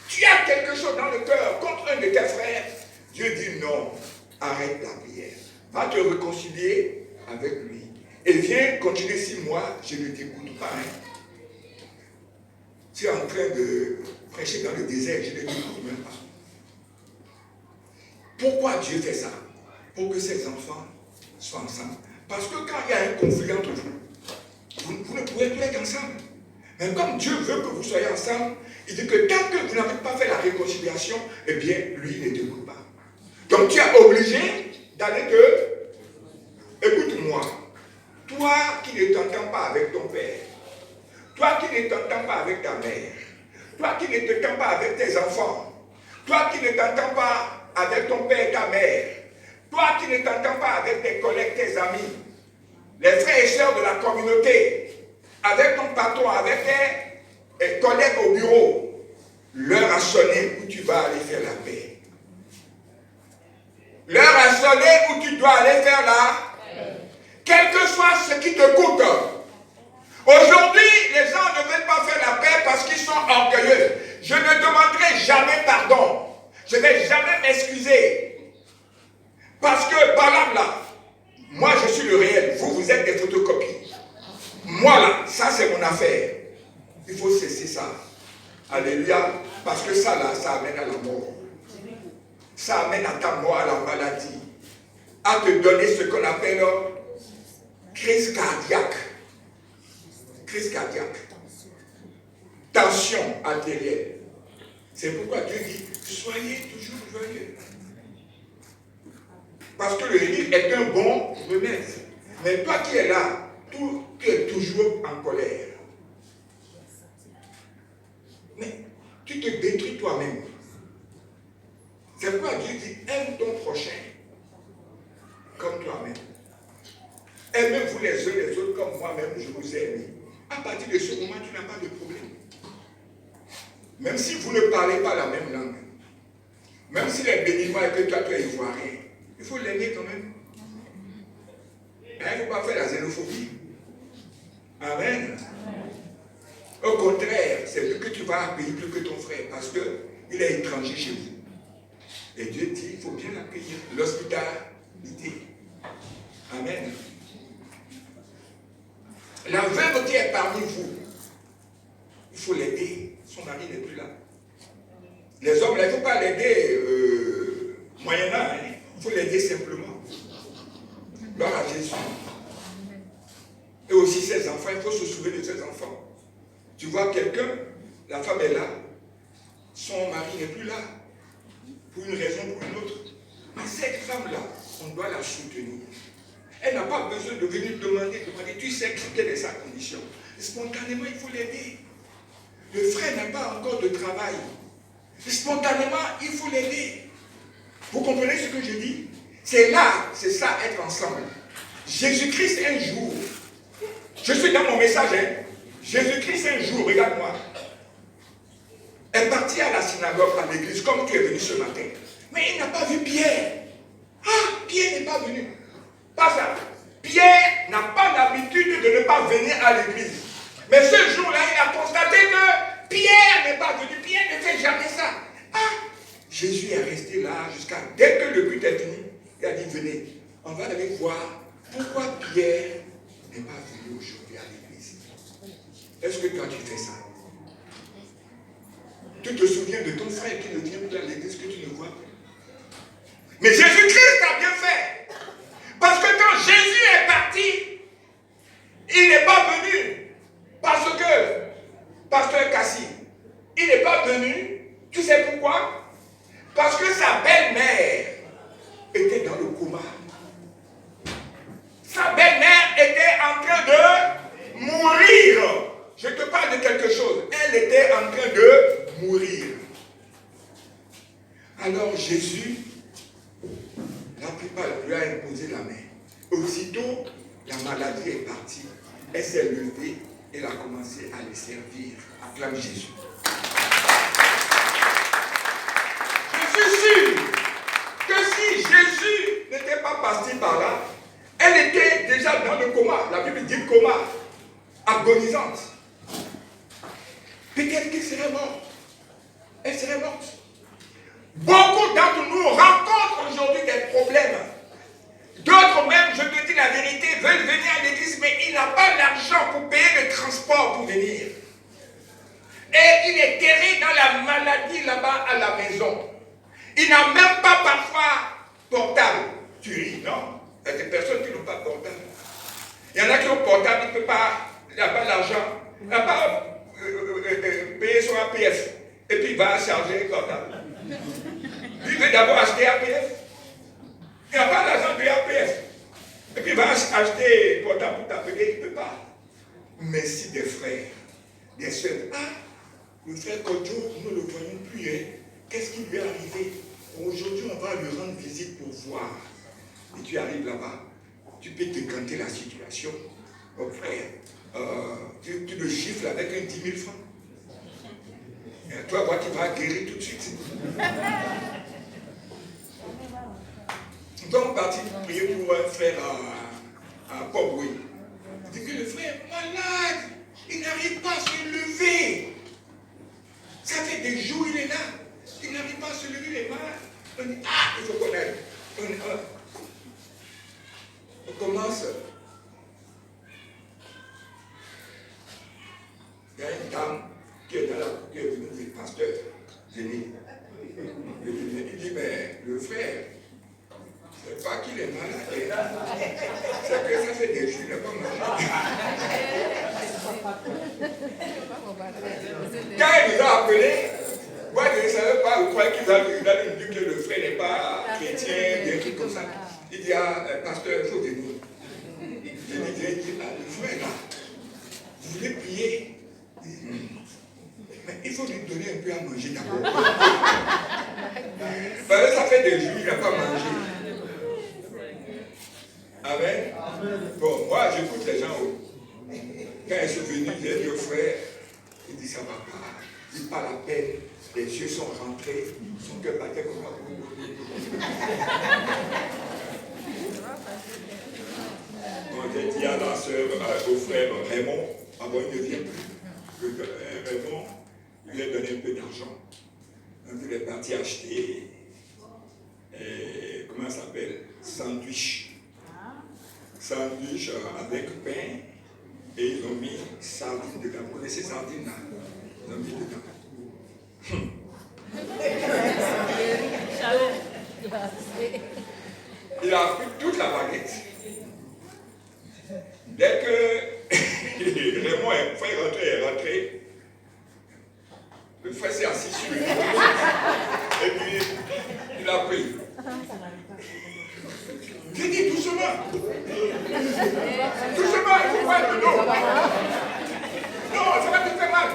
tu as quelque chose dans le cœur contre un de tes frères, Dieu dit non, arrête ta prière. Va te réconcilier avec lui. Et viens continuer 6 mois, je ne t'écoute pas. Tu es en train de prêcher dans le désert, je ne t'écoute même pas. Pourquoi Dieu fait ça? Pour que ses enfants soient ensemble. Parce que quand il y a un conflit entre vous, vous ne pouvez plus être ensemble. Mais comme Dieu veut que vous soyez ensemble, il dit que tant que vous n'avez pas fait la réconciliation, eh bien, lui ne t'écoute pas. Donc tu es obligé d'aller te... Écoute-moi, toi qui ne t'entends pas avec ton père, toi qui ne t'entends pas avec ta mère, toi qui ne t'entends pas avec tes enfants, toi qui ne t'entends pas avec ton père et ta mère, toi qui ne t'entends pas avec tes collègues, tes amis, les frères et sœurs de la communauté, avec ton patron, avec tes collègues au bureau, l'heure a sonné où tu vas aller faire la paix. L'heure a sonné où tu dois aller faire la paix. Quel que soit ce qui te coûte. Aujourd'hui, les gens ne veulent pas faire la paix parce qu'ils sont orgueilleux. Je ne demanderai jamais pardon. Je ne vais jamais m'excuser. Parce que, par là, moi je suis le réel. Vous, vous êtes des photocopies. Moi là, ça c'est mon affaire. Il faut cesser ça. Alléluia. Parce que ça là, ça amène à la mort. Ça amène à ta mort, à la maladie. À te donner ce qu'on appelle crise cardiaque. Crise cardiaque. Tension artérielle. C'est pourquoi Dieu dit, soyez toujours joyeux. Parce que le rire est un bon remède. Mais toi qui es là, tu es toujours en colère. Mais tu te détruis toi-même. C'est pourquoi Dieu dit, aime ton prochain comme toi-même. Aimez-vous les uns les autres comme moi-même je vous ai aimé. À partir de ce moment, tu n'as pas de problème. Même si vous ne parlez pas la même langue, même s'il est béninois et que toi tu es ivoirien, il faut l'aimer quand même. Il ne faut pas faire la xénophobie. Amen. Au contraire, c'est lui que tu vas accueillir plus que ton frère parce qu'il est étranger chez vous. Et Dieu dit, il faut bien l'accueillir. L'hospitalité. Amen. La veuve qui est parmi vous, il faut l'aider. Son mari n'est plus là. Les hommes, il ne faut pas l'aider moyennant. Il faut l'aider simplement. Gloire à Jésus. Et aussi ses enfants, il faut se souvenir de ses enfants. Tu vois quelqu'un, la femme est là, son mari n'est plus là. Pour une raison ou pour une autre. Mais cette femme-là, on doit la soutenir. Elle n'a pas besoin de venir demander, tu sais quelle est sa condition. Spontanément, il faut l'aider. Le frère n'a pas encore de travail. Spontanément, il faut l'aider. Vous comprenez ce que je dis? C'est là, c'est ça, être ensemble. Jésus-Christ, un jour, je suis dans mon message, Jésus-Christ, un jour, regarde-moi, est parti à la synagogue, à l'église, comme tu es venu ce matin. Mais il n'a pas vu Pierre. Pierre n'est pas venu. Pas ça. Pierre n'a pas l'habitude de ne pas venir à l'église. Mais ce jour-là, il a constaté que Pierre n'est pas venu. Pierre ne fait jamais ça. Jésus est resté là jusqu'à... Dès que le culte est fini, il a dit, venez, on va aller voir pourquoi Pierre n'est pas venu aujourd'hui à l'église. Est-ce que toi tu fais ça? Tu te souviens de ton frère qui ne vient plus à l'église que tu ne vois plus. Mais Jésus-Christ a bien fait. Parce que quand Jésus est parti, il n'est pas venu parce que, pasteur Cassie, il n'est pas venu, tu sais pourquoi? Parce que sa belle-mère était dans le coma. Sa belle-mère était en train de mourir. Je te parle de quelque chose. Elle était en train de mourir. Alors Jésus, la plupart lui a imposé la main. Aussitôt, la maladie est partie. Elle s'est levée et elle a commencé à les servir. Acclame Jésus. Je suis sûr que si Jésus n'était pas passé par là, elle était déjà dans le coma. La Bible dit coma, agonisante. Peut-être qu'elle serait morte. Elle serait morte. Beaucoup d'entre nous rencontrent aujourd'hui des problèmes. D'autres même, je te dis la vérité, veulent venir à l'église, mais ils n'ont pas l'argent pour payer le transport pour venir. Et il est terré dans la maladie là-bas à la maison. Il n'a même pas parfois portable. Tu ris, non? Il y a des personnes qui n'ont pas portable. Il y en a qui ont portable, il n'a pas l'argent. Il n'a pas payé son APF. Et puis il va charger le portable. Lui, il veut d'abord acheter APF. Il n'a pas l'argent de APF. Et puis il va acheter portable pour t'appeler, il ne peut pas. Mais si des frères, des soeurs, le frère Kodjo, nous ne le voyons plus, hein. Qu'est-ce qui lui est arrivé? Aujourd'hui, on va lui rendre visite pour voir. Et tu arrives là-bas, tu peux décanter la situation. Mon frère, tu le chiffres avec un 10 000 francs. Et toi, voir qu'il va guérir tout de suite. Donc, parti pour prier pour un frère à Port-Bouy. Il dit que le frère est malade. Il n'arrive pas à se lever. Ça fait des jours il est là. Il n'arrive pas à se lever, il est malade. On dit, il faut qu'on aille. On commence. Il y a une dame qui est venue du pasteur. J'ai dit, il dit, mais le frère, c'est pas qu'il est malade. C'est que ça fait des jours, il n'est pas malade. Quand il nous a appelés, moi je ne savais pas, je croyais qu'il allait nous dire que le frère n'est pas chrétien, des trucs comme ça. Il dit, pasteur, il faut venir. Je lui dis, le frère là, vous voulez prier? Mais il faut lui donner un peu à manger d'abord. Parce que ça fait des jours, il n'a pas mangé. Amen. Bon, moi j'écoute les gens. Quand ils sont venus, j'ai dit au frère, il dit ça va pas. Il dit pas la peine. Les yeux sont rentrés, son cœur battait comme un bout. Quand j'ai dit à la soeur, au frère Raymond, il ne vient plus. Raymond lui a donné un peu d'argent. Donc il est parti acheter, comment ça s'appelle? Sandwich. Sandwich avec pain. Et ils ont mis sardines dedans. Vous connaissez sardines là? Ils ont mis dedans. Il a pris toute la baguette. Dès que Raymond est rentré, le frère s'est assis sur lui. Et puis, il a pris. J'ai dit doucement. Doucement, il faut faire de l'eau. Non, ça va te faire mal.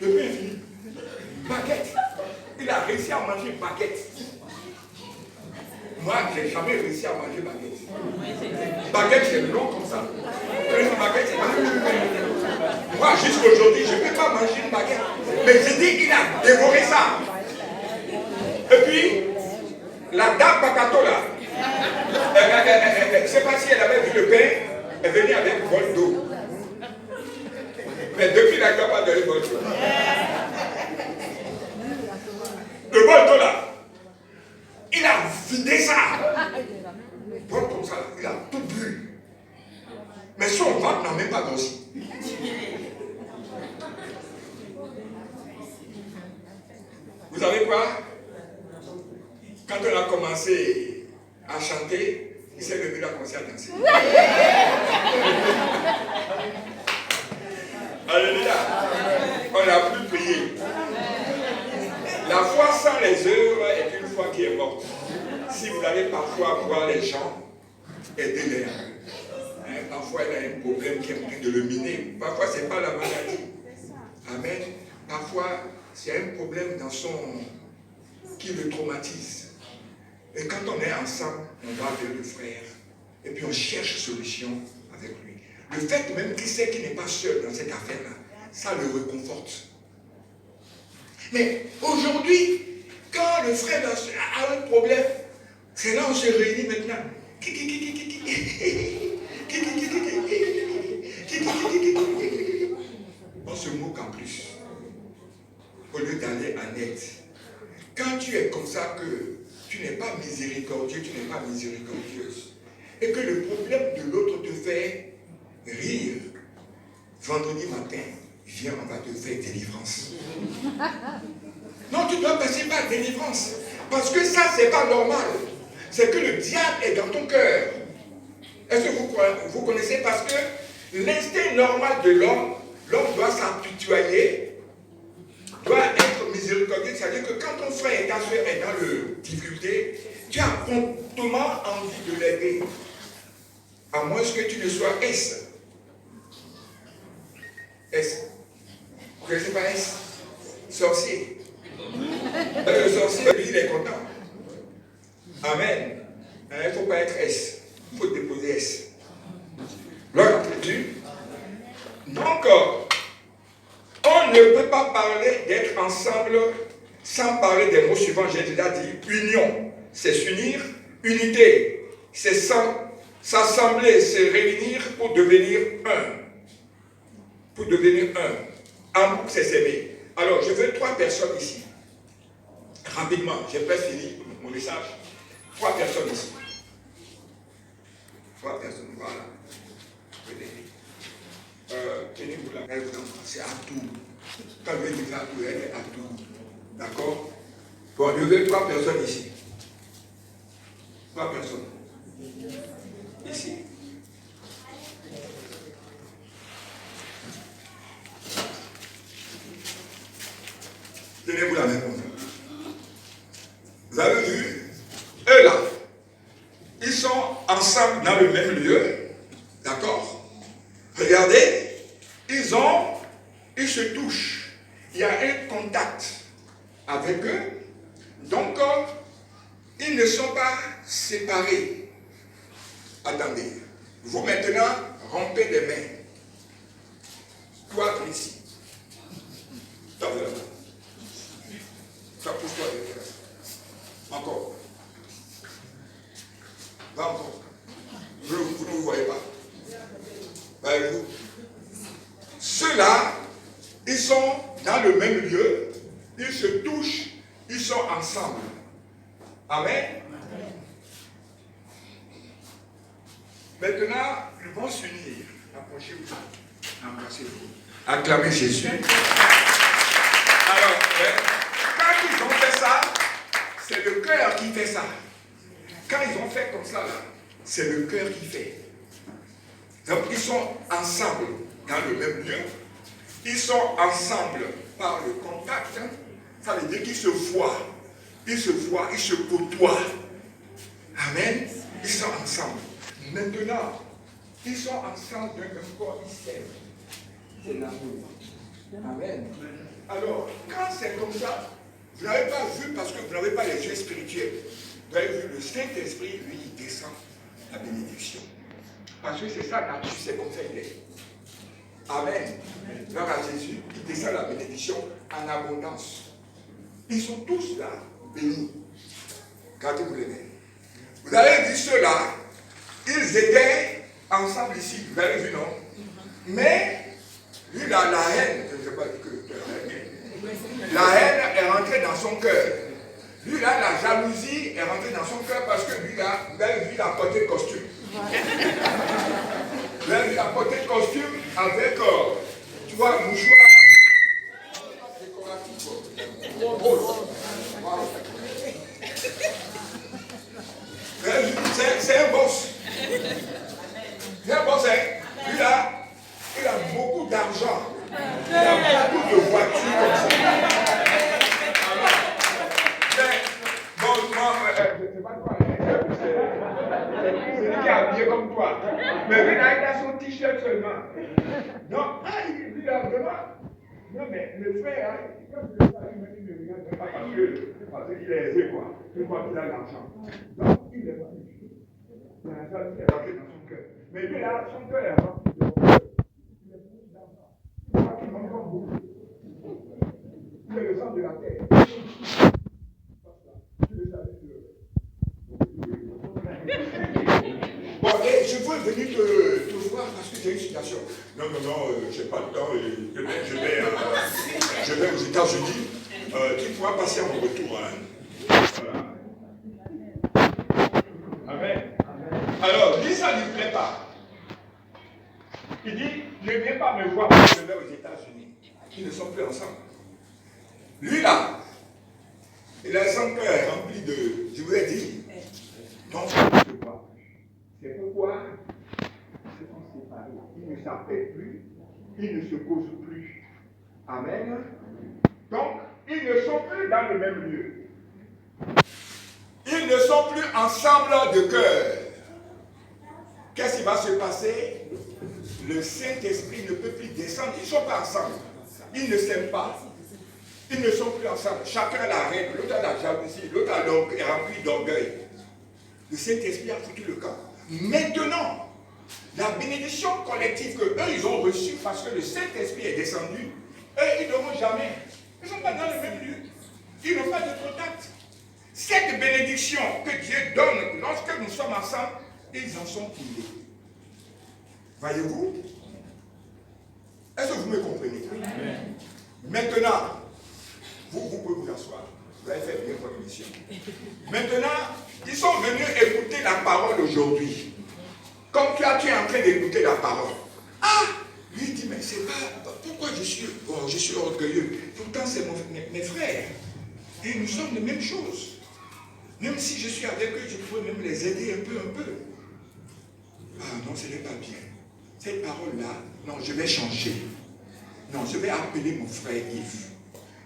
Le pain est fini. Baguette. Il a réussi à manger une baguette. Moi, je n'ai jamais réussi à manger baguette. Baguette, c'est long comme ça. Une baguette, c'est long. Moi, jusqu'aujourd'hui, je ne peux pas manger une baguette. Mais j'ai dit qu'il a dévoré ça. Et puis, la dame Bakato là, je ne sais pas si elle avait vu le pain, elle venait avec un bol d'eau. Mais depuis, elle n'a pas donné le bol d'eau. Le bol d'eau là, il a vidé ça. Bon, comme ça, il a tout bu. Mais son ventre n'a même pas grossi. Vous savez quoi? Quand on a commencé à chanter, il s'est levé, il a commencé à danser. Alléluia. On n'a plus prié. La foi sans les œuvres est une foi qui est morte. Si vous allez parfois voir les gens, aidez-les. Parfois, il a un problème qui est en train de le miner. Parfois, ce n'est pas la maladie. Amen. Parfois, c'est un problème dans son... qui le traumatise. Et quand on est ensemble, on va vers le frère. Et puis on cherche solution avec lui. Le fait même qu'il sait qu'il n'est pas seul dans cette affaire-là, ça le réconforte. Mais aujourd'hui, quand le frère a un problème, c'est là où on se réunit maintenant. On se moque en plus. Au lieu d'aller en aide. Quand tu es comme ça que tu n'es pas miséricordieux, tu n'es pas miséricordieuse, et que le problème de l'autre te fait rire, vendredi matin, viens, on va te faire délivrance. Non, tu dois passer par délivrance. Parce que ça, c'est pas normal. C'est que le diable est dans ton cœur. Est-ce que vous connaissez? Parce que l'instinct normal de l'homme doit s'apitoyer, doit être miséricordieux. C'est-à-dire que quand ton frère et ta soeur est dans le difficulté, tu as promptement envie de l'aider. À moins que tu ne sois S. S. Vous ne connaissez pas S? Sorcier. Le sorcier, lui, il est content. Amen. Il ne faut pas être S. Il faut déposer S. Gloire à Dieu. Donc, on ne peut pas parler d'être ensemble sans parler des mots suivants. J'ai déjà dit union, c'est s'unir. Unité, c'est s'assembler, c'est réunir pour devenir un. Pour devenir un. Amour, c'est s'aimer. Alors, je veux 3 personnes ici. Rapidement, j'ai presque fini mon message. 3 personnes ici. 3 personnes, voilà. Tenez-vous là, elle vous embrasse à tout. Quand je vais dire à tout, elle est à tout. D'accord? Bon, je veux 3 personnes ici. 3 personnes. Ici. Tenez-vous la main comme ça. Vous avez vu? Eux là, ils sont ensemble dans le même lieu. D'accord? Regardez, ils se touchent. Il y a un contact avec eux. Donc, ils ne sont pas séparés. Attendez. Vous maintenant, rompez les mains. Toi, ici. T'as vu la main. Ça pousse-toi derrière. Encore. Va encore. Vous ne vous voyez pas. Voyez-vous. Ceux-là, ils sont dans le même lieu, ils se touchent, ils sont ensemble. Amen. Maintenant, ils vont s'unir. Approchez-vous. Embrassez-vous. Acclamez Jésus. Alors, quand ils ont fait ça, c'est le cœur qui fait ça. Quand ils ont fait comme ça, là, c'est le cœur qui fait. Donc, ils sont ensemble dans le même lieu. Ils sont ensemble par le contact. Ça veut dire qu'ils se voient. Ils se voient, ils se côtoient. Amen. Ils sont ensemble. Maintenant, ils sont ensemble d'un même corps, ils s'aiment. C'est l'amour. Amen. Alors, quand c'est comme ça, vous n'avez pas vu parce que vous n'avez pas les yeux spirituels. Vous avez vu le Saint-Esprit, lui, il descend la bénédiction. Parce que c'est ça, nature, c'est comme ça il est. Amen. Gloire à Jésus, il descend la bénédiction en abondance. Ils sont tous là, bénis. Gardez-vous les mains. Vous avez vu ceux-là, ils étaient ensemble ici. Vous avez vu, non? Mais, lui, la haine, je ne sais pas que la haine est rentrée dans son cœur. Lui, là, la jalousie est rentrée dans son cœur parce que lui, là, vous avez vu, il a porté le costume. Vous avez vu, il a porté le costume avec, tu vois, un mouchoir décoratif. c'est un boss. C'est un boss, hein. Il a beaucoup d'argent. Il a beaucoup de voitures comme ça. Mais, bon, moi, je ne sais pas toi, c'est lui qui est habillé comme toi. Mais lui, là, il a son t-shirt seulement. Non, il a vraiment. Non, mais le frère, hein, quand je le vois, il ne regarde pas parce qu'il est aisé, quoi. Il croit qu'il a l'argent. Donc, il est magnifique. Ça, il est rentré dans son cœur. Mais lui, là, son cœur est rempli de cœur. Il est beaucoup d'argent. Il croit qu'il manque encore beaucoup. Il est le sang de la terre. Tu le savais, bon, et je veux venir te voir parce que j'ai une situation. Non, je n'ai pas le temps. Je vais aux États-Unis. Tu pourras passer à mon retour. Hein. Voilà. Amen. Alors, lui, ça ne lui plaît pas. Il dit, ne viens pas me voir quand je vais aux États-Unis. Ils ne sont plus ensemble. Lui, là, il a son cœur rempli de... Je vous ai dit. Donc, c'est pourquoi ils se sont séparés. Ils ne s'appellent plus, ils ne se causent plus. Amen. Donc, ils ne sont plus dans le même lieu. Ils ne sont plus ensemble de cœur. Qu'est-ce qui va se passer? Le Saint-Esprit ne peut plus descendre. Ils ne sont pas ensemble. Ils ne s'aiment pas. Ils ne sont plus ensemble. Chacun a la règle. L'autre a la jalousie. L'autre est rempli d'orgueil. Le Saint-Esprit a foutu le camp. Maintenant, la bénédiction collective que eux, ils ont reçue parce que le Saint-Esprit est descendu, eux, ils n'auront jamais. Ils ne sont pas dans le même lieu. Ils n'ont pas de contact. Cette bénédiction que Dieu donne lorsque nous sommes ensemble, ils en sont privés. Voyez-vous? Est-ce que vous me comprenez? Amen. Maintenant, vous pouvez vous asseoir. Vous avez fait bien votre mission. Maintenant, ils sont venus écouter la parole aujourd'hui. Comme tu es en train d'écouter la parole. Ah! Lui dit, mais c'est pas... Pourquoi je suis orgueilleux? Pourtant, c'est mes frères. Et nous sommes les mêmes choses. Même si je suis avec eux, je pourrais même les aider un peu. Ah non, ce n'est pas bien. Cette parole-là, non, je vais changer. Non, je vais appeler mon frère Yves.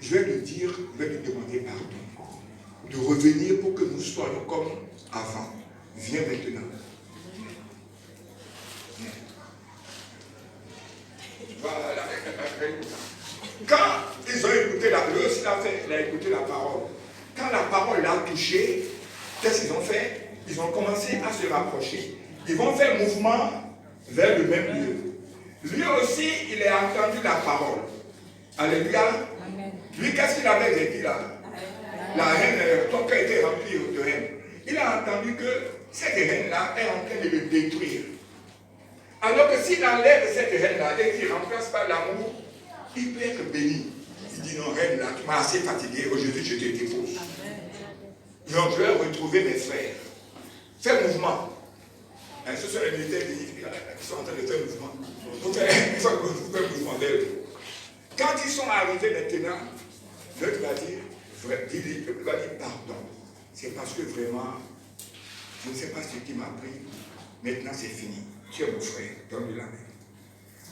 Je vais lui dire, je vais lui demander pardon. De revenir pour que nous soyons comme avant. Viens maintenant. Voilà. Quand ils ont écouté il a écouté la parole. Quand la parole l'a touché, qu'est-ce qu'ils ont fait? Ils ont commencé à se rapprocher. Ils vont faire mouvement vers le même lieu. Lui aussi, il a entendu la parole. Alléluia. Amen. Lui, qu'est-ce qu'il avait dit là? La reine, ton cœur était rempli de haine. Il a entendu que cette reine-là est en train de le détruire. Alors que s'il enlève cette reine-là et qu'il remplace par l'amour, il peut être béni. Il dit non, reine-là, tu m'as assez fatigué, aujourd'hui je te dépose. Donc je vais retrouver mes frères. Fais mouvement. Ce sont les militaires qui sont en train de faire mouvement. Vous faites mouvement d'elle. Quand ils sont arrivés maintenant, l'autre va dire pardon. C'est parce que vraiment, je ne sais pas ce qui m'a pris. Maintenant c'est fini. Tu es mon frère, donne-lui la main.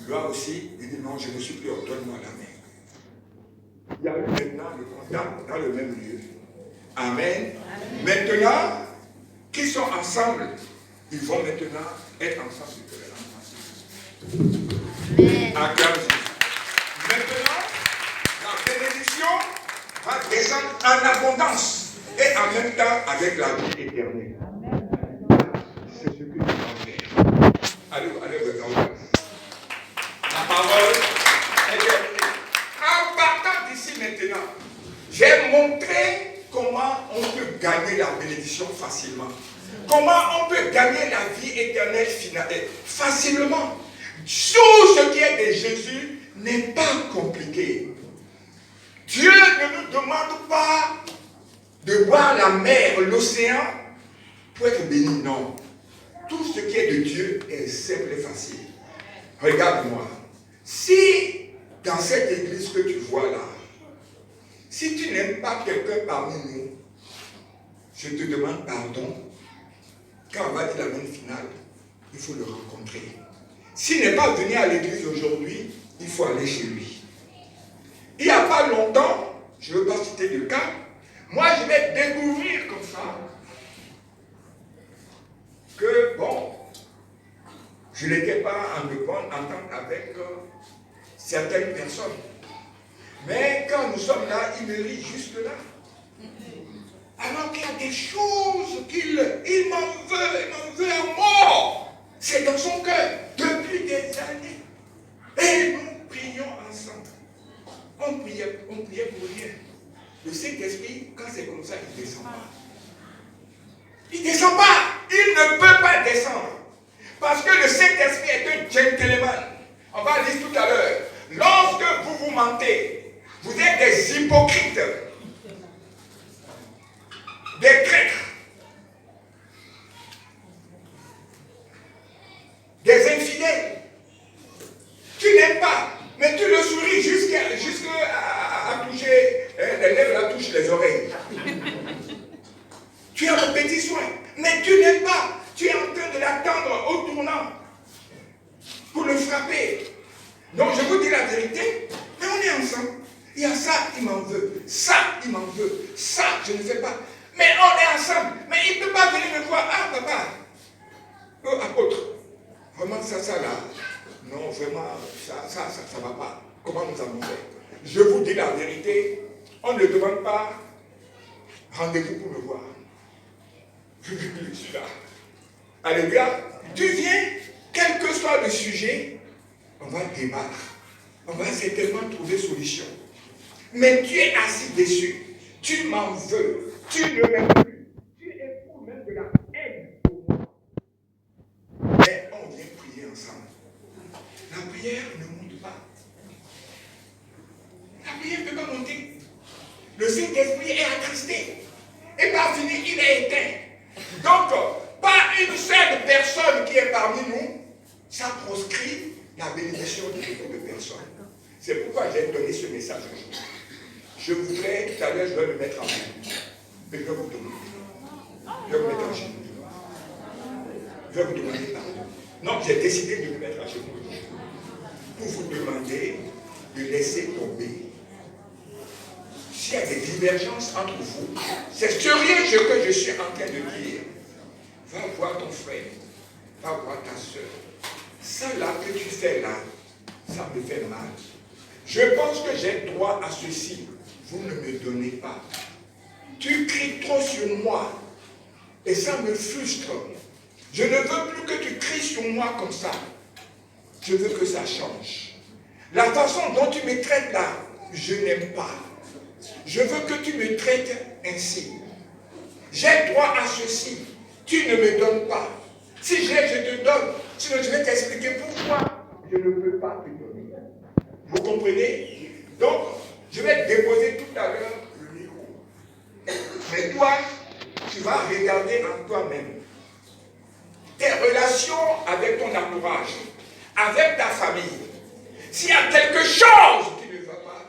Lui aussi, il dit non, je ne suis plus, donne-moi la main. Il y a eu maintenant le contact dans le même lieu. Amen. Amen. Maintenant, qui sont ensemble, ils vont maintenant être ensemble. Amen. Maintenant, la bénédiction va descendre en abondance et en même temps avec la vie éternelle. C'est ce que nous allons faire. Allez, regardez. La parole est terminée. En partant d'ici maintenant, j'ai montré comment on peut gagner la bénédiction facilement. Comment on peut gagner la vie éternelle facilement. Tout ce qui est de Jésus n'est pas compliqué. Dieu ne nous demande pas de boire la mer, l'océan, pour être béni. Non. Tout ce qui est de Dieu est simple et facile. Regarde-moi. Si dans cette église que tu vois là, si tu n'aimes pas quelqu'un parmi nous, je te demande pardon. quand on va dire la bonne finale, il faut le rencontrer. S'il n'est pas venu à l'église aujourd'hui, il faut aller chez lui. Il n'y a pas longtemps, je ne veux pas citer de cas, moi je vais découvrir comme ça que, bon, je n'étais pas en bonne entente avec certaines personnes. Mais quand nous sommes là, il me rit juste là. Alors qu'il y a des choses qu'il m'en veut à mort. C'est dans son cœur depuis des années. Et nous prions ensemble. On priait pour rien. Le Saint-Esprit, quand c'est comme ça, il ne descend pas. Il ne descend pas. Il ne peut pas descendre. Parce que le Saint-Esprit est un gentleman. On va le dire tout à l'heure. Lorsque vous mentez, vous êtes des hypocrites, des traîtres, des infidèles. Tu n'aimes pas, mais tu le souris jusqu'à toucher les lèvres, la touche les oreilles. Tu as un petit soin, mais tu n'aimes pas. Tu es en train de l'attendre au tournant pour le frapper. Donc je vous dis la vérité, mais on est ensemble. Il y a ça, il m'en veut. Ça, il m'en veut. Ça, je ne fais pas. Mais on est ensemble. Mais il ne peut pas venir me voir. Ah, papa. Apôtre. Vraiment, ça là. Non, vraiment, ça ne va pas. Comment nous avons fait? Je vous dis la vérité. On ne demande pas rendez-vous pour me voir. Je suis là. Alléluia. Tu viens, quel que soit le sujet, on va débattre. On va certainement trouver solution. Mais tu es assis dessus. Tu m'en veux. Tu ne m'aimes plus. Tu éprouves même de la haine pour moi. Mais on vient prier ensemble. La prière ne monte pas. La prière ne peut pas monter. Le Saint-Esprit est attristé. Et pas fini, il est éteint. Donc, pas une seule personne qui est parmi nous, ça proscrit la bénédiction de beaucoup de personnes. C'est pourquoi j'ai donné ce message aujourd'hui. Je voudrais, tout à l'heure, je vais me mettre en genoux. Mais je vais vous demander. Je vais me mettre en genoux. Je vais vous demander pardon. Non, j'ai décidé de me mettre en genoux pour vous demander de laisser tomber. S'il y a des divergences entre vous, c'est sérieux ce que je suis en train de dire. Va voir ton frère, va voir ta soeur. Ça là que tu fais là, ça me fait mal. Je pense que j'ai droit à ceci. Vous ne me donnez pas. Tu cries trop sur moi et ça me frustre. Je ne veux plus que tu cries sur moi comme ça. Je veux que ça change. La façon dont tu me traites là, je n'aime pas. Je veux que tu me traites ainsi. J'ai droit à ceci. Tu ne me donnes pas. Si j'ai, je te donne. Sinon, je vais t'expliquer pourquoi je ne peux pas te donner. Vous comprenez? Donc, je vais déposer tout à l'heure le micro. Mais toi, tu vas regarder en toi-même tes relations avec ton entourage, avec ta famille. S'il y a quelque chose qui ne va pas,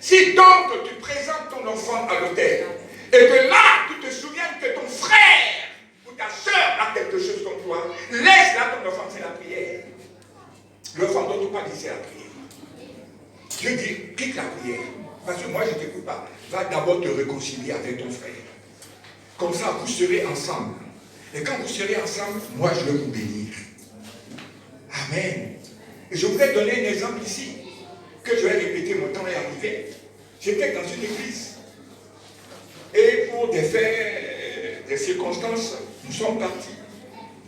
si donc tu présentes ton enfant à l'autel, et que là, tu te souviens que ton frère ou ta soeur a quelque chose contre toi, laisse là ton enfant, c'est la prière. L'enfant dont on parle ici, c'est la prière. Je dis, quitte la prière. Parce que moi, je ne t'écoute pas. Va d'abord te réconcilier avec ton frère. Comme ça, vous serez ensemble. Et quand vous serez ensemble, moi, je vais vous bénir. Amen. Et je voudrais donner un exemple ici, que je vais répéter, mon temps est arrivé. J'étais dans une église. Et pour des faits, des circonstances, nous sommes partis.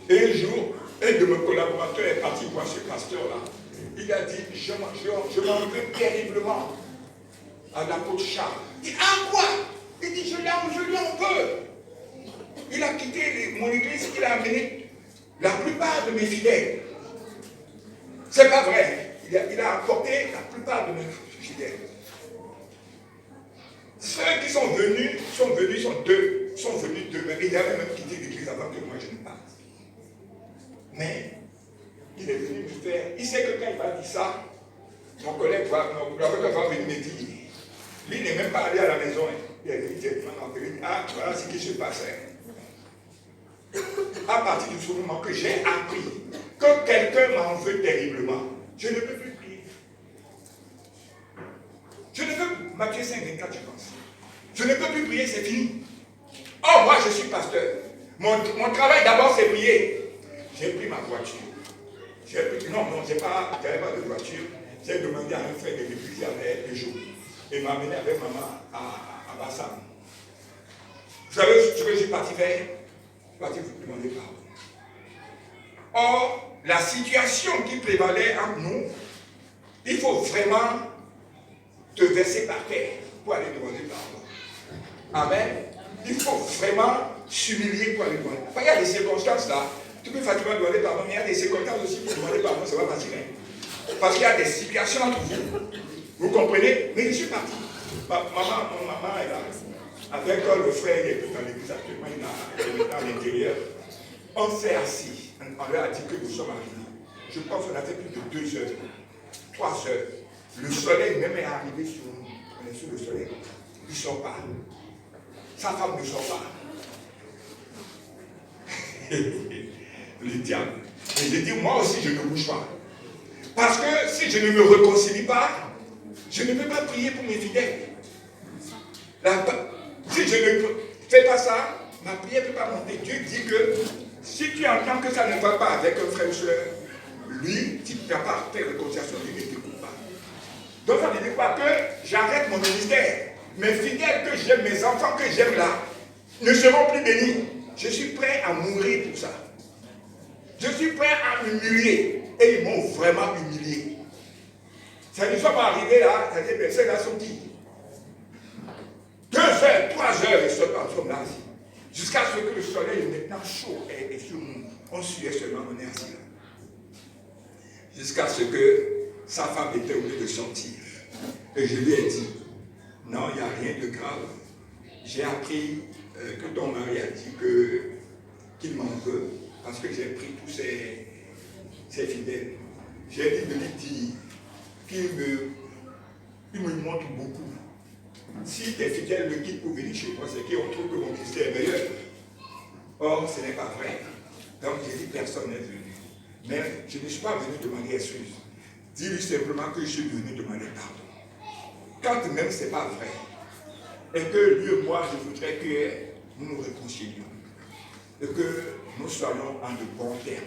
Et un jour, un de mes collaborateurs est parti voir ce pasteur-là. Il a dit, je m'en veux terriblement à l'apôtre Charles. Il dit, ah quoi? Il dit, je lui en veux. Il a quitté mon église, il a amené la plupart de mes fidèles. C'est pas vrai. Il a apporté la plupart de mes fidèles. Ceux qui sont venus, sont venus deux. Mais il avait même quitté l'église avant que moi je ne parte. Mais il est venu me faire. Il sait que quand il va dire ça, mon collègue va venir me dire. Lui n'est même pas allé à la maison. Il est venu directement m'appeler. Ah, voilà ce qui se passe. à partir du moment que j'ai appris que quelqu'un m'en veut terriblement, je ne peux plus prier. Je ne peux, Matthieu 5, 24, je pense. Je ne peux plus prier, c'est fini. Oh, moi je suis pasteur. Mon travail d'abord c'est prier. J'ai pris ma voiture. Non, je n'avais pas de voiture. J'ai demandé à un frère de l'église, il y avait un jour. Il m'a amené avec maman à Bassam. Vous savez ce que je suis parti faire? Je suis parti vous demander pardon. Or, la situation qui prévalait entre nous, il faut vraiment te verser par terre pour aller demander pardon. Amen. Il faut vraiment s'humilier pour aller demander. Enfin, il y a des circonstances là. Tu peux facilement demander pardon, mais il y a des circonstances aussi pour demander pardon, ça va pas tirer. Parce qu'il y a des situations entre vous. Vous comprenez? Mais je suis parti. Mon maman est là. Avec le frère, il est dans l'église actuellement, il est à l'intérieur. On s'est assis. On leur a dit que nous sommes arrivés. Je pense qu'on a fait plus de 2 heures, 3 heures. Le soleil même est arrivé sur nous. On est sous le soleil. Il ne sort pas. Sa femme ne sort pas. Le diable. Et j'ai dit, moi aussi, je ne bouge pas. Parce que si je ne me réconcilie pas, je ne peux pas prier pour mes fidèles. Si je ne fais pas ça, ma prière ne peut pas monter. Dieu dit que si tu entends que ça ne va pas avec un frère ou soeur, lui, si tu n'as pas fait réconciliation, lui ne t'écoute pas. Donc ça ne veut pas que j'arrête mon ministère. Mes fidèles que j'aime, mes enfants que j'aime là, ne seront plus bénis. Je suis prêt à mourir pour ça. Je suis prêt à m'humilier. Et ils m'ont vraiment humilié. Ça ne soit pas arrivé là, c'est-à-dire que ceux-là sont qui? 2 heures, 3 heures, ils sont là. Jusqu'à ce que le soleil est maintenant chaud et sur nous. On suivait seulement, on est assis là. Jusqu'à ce que sa femme était obligée de sortir. Et je lui ai dit, non, il n'y a rien de grave. J'ai appris que ton mari a dit qu'il m'en veut parce que j'ai pris tous ses fidèles. J'ai dit de lui dire qu'il me montre beaucoup. Si tes fidèles me quittent pour venir chez moi, c'est qu'on trouve que mon ministère est meilleur. Or, ce n'est pas vrai. Donc, j'ai dit personne n'est venu. Mais je ne suis pas venu demander excuse. Dis-lui simplement que je suis venu demander pardon. Quand même ce n'est pas vrai. Et que lui et moi, je voudrais que nous nous réconcilions. Et que nous soyons en de bons termes.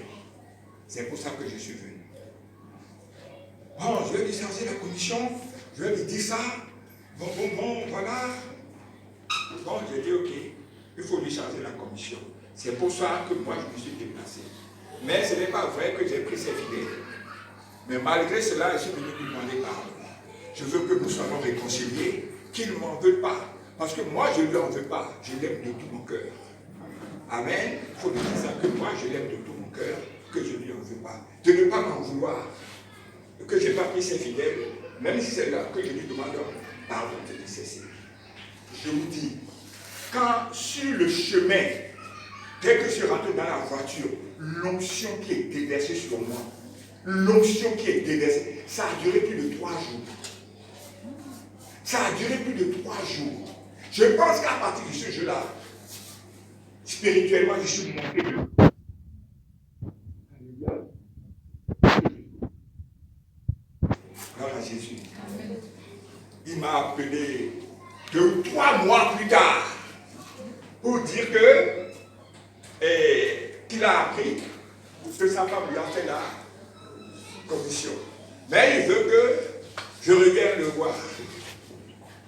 C'est pour ça que je suis venu. Bon, je vais lui charger la commission. Je vais lui dire ça. Bon, voilà. Bon, j'ai dit ok. Il faut lui charger la commission. C'est pour ça que moi, je me suis déplacé. Mais ce n'est pas vrai que j'ai pris ses fidèles. Mais malgré cela, je suis venu lui demander pardon. Je veux que nous soyons réconciliés, qu'il ne m'en veut pas. Parce que moi, je ne lui en veux pas. Je l'aime de tout mon cœur. Amen. Il faut lui dire ça, que moi, je l'aime de tout mon cœur, que je ne lui en veux pas. De ne pas m'en vouloir. Que je n'ai pas pris ses fidèles, même si c'est là que je lui demande pardon de cesser. Je vous dis, quand sur le chemin, dès que je suis rentré dans la voiture, l'onction qui est déversée sur moi, l'onction qui est déversée, ça a duré plus de 3 jours. Ça a duré plus de 3 jours. Je pense qu'à partir de ce jeu-là, spirituellement, je suis monté de... Gloire à Jésus. Il m'a appelé 3 mois plus tard pour dire qu'il a appris que sa femme lui a fait la commission. Mais il veut que je revienne le voir.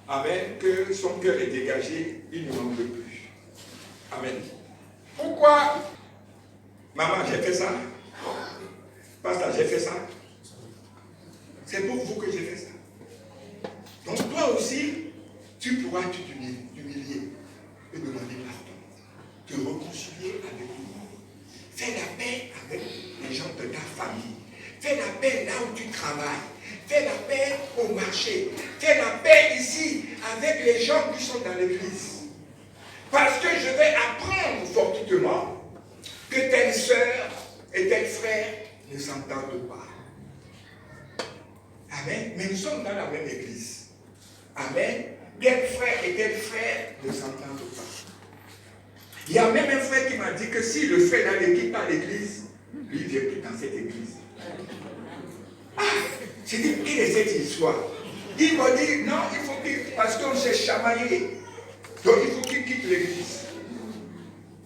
Amen. Que son cœur est dégagé, il ne m'en veut plus. Amen. Pourquoi, maman, j'ai fait ça? Pasteur, j'ai fait ça. C'est pour vous que j'ai fait ça. Donc toi aussi, tu pourras t'humilier et demander pardon. Te réconcilier avec tout le monde. Fais la paix avec les gens de ta famille. Fais la paix là où tu travailles. Fais la paix au marché. Fais la paix ici avec les gens qui sont dans l'église. Parce que je vais apprendre fortement que telle sœur et tel frère ne s'entendent pas. Amen. Mais nous sommes dans la même église. Amen. Tel frère et tel frère ne s'entendent pas. Il y a même un frère qui m'a dit que si le frère ne quitte pas l'église, lui, il ne vient plus dans cette église. Ah, j'ai dit, quelle est cette histoire? Il m'a dit, non, il faut qu'il, parce qu'on s'est chamaillé. Donc il faut qu'il quitte l'église.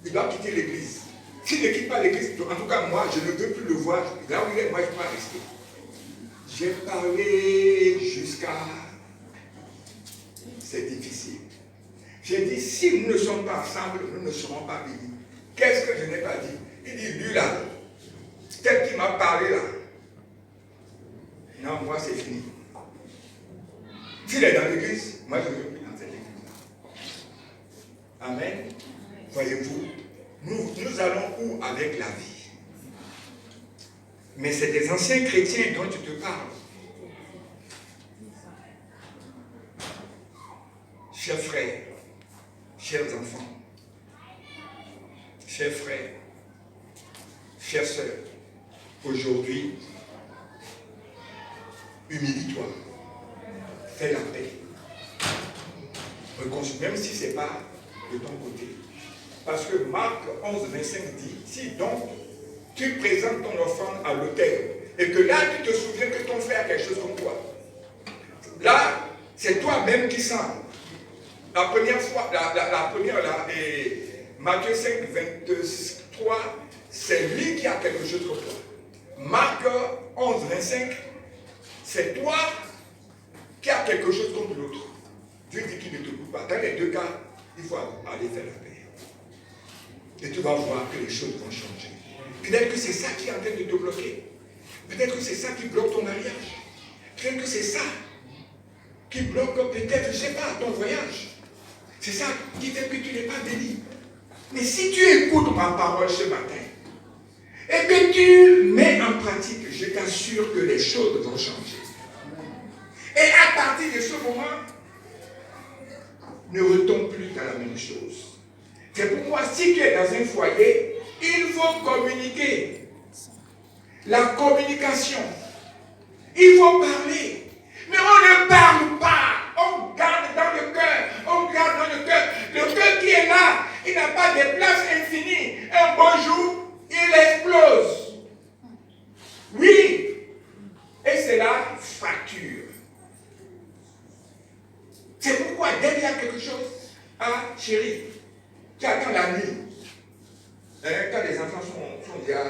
Il doit quitter l'église. S'il ne quitte pas l'église, en tout cas moi, je ne veux plus le voir. Là où il est, moi, je ne peux pas rester. J'ai parlé jusqu'à... C'est difficile. J'ai dit, si nous ne sommes pas ensemble, nous ne serons pas bénis. Qu'est-ce que je n'ai pas dit? Il dit, lui là, tel qui m'a parlé là. Non, moi c'est fini. S'il est dans l'église, moi je ne veux plus dans cette église. Amen. Voyez-vous, nous allons où avec la vie? Mais c'est des anciens chrétiens dont tu te parles. Chers frères, chers enfants, chers frères, chères sœurs, aujourd'hui, humilie-toi, fais la paix. Même si ce n'est pas de ton côté. Parce que Marc 11, 25 dit, si donc tu présentes ton offrande à l'autel, et que là tu te souviens que ton frère a quelque chose contre toi, là, c'est toi-même qui sens. La première fois, la première là, et Matthieu 5, 23, c'est lui qui a quelque chose contre toi. Marc 11, 25, c'est toi qui as quelque chose contre l'autre. Dieu dit qu'il ne te coupe pas. Dans les deux cas, il faut aller faire la paix. Et tu vas voir que les choses vont changer. Peut-être que c'est ça qui est en train de te bloquer. Peut-être que c'est ça qui bloque ton mariage. Peut-être que c'est ça qui bloque, peut-être, je ne sais pas, ton voyage. C'est ça qui fait que tu n'es pas béni. Mais si tu écoutes ma parole ce matin, et que tu mets en pratique, je t'assure que les choses vont changer. Et à partir de ce moment, ne retombe plus dans la même chose. C'est pourquoi si tu es dans un foyer, il faut communiquer. La communication. Il faut parler. Mais on ne parle pas. On garde dans le cœur. On garde dans le cœur. Le cœur qui est là, il n'a pas de place infinie. Un bon jour, il explose. Oui. Et c'est la fracture. C'est pourquoi dès qu'il y a quelque chose, ah chérie, tu attends la nuit. Quand les enfants sont déjà,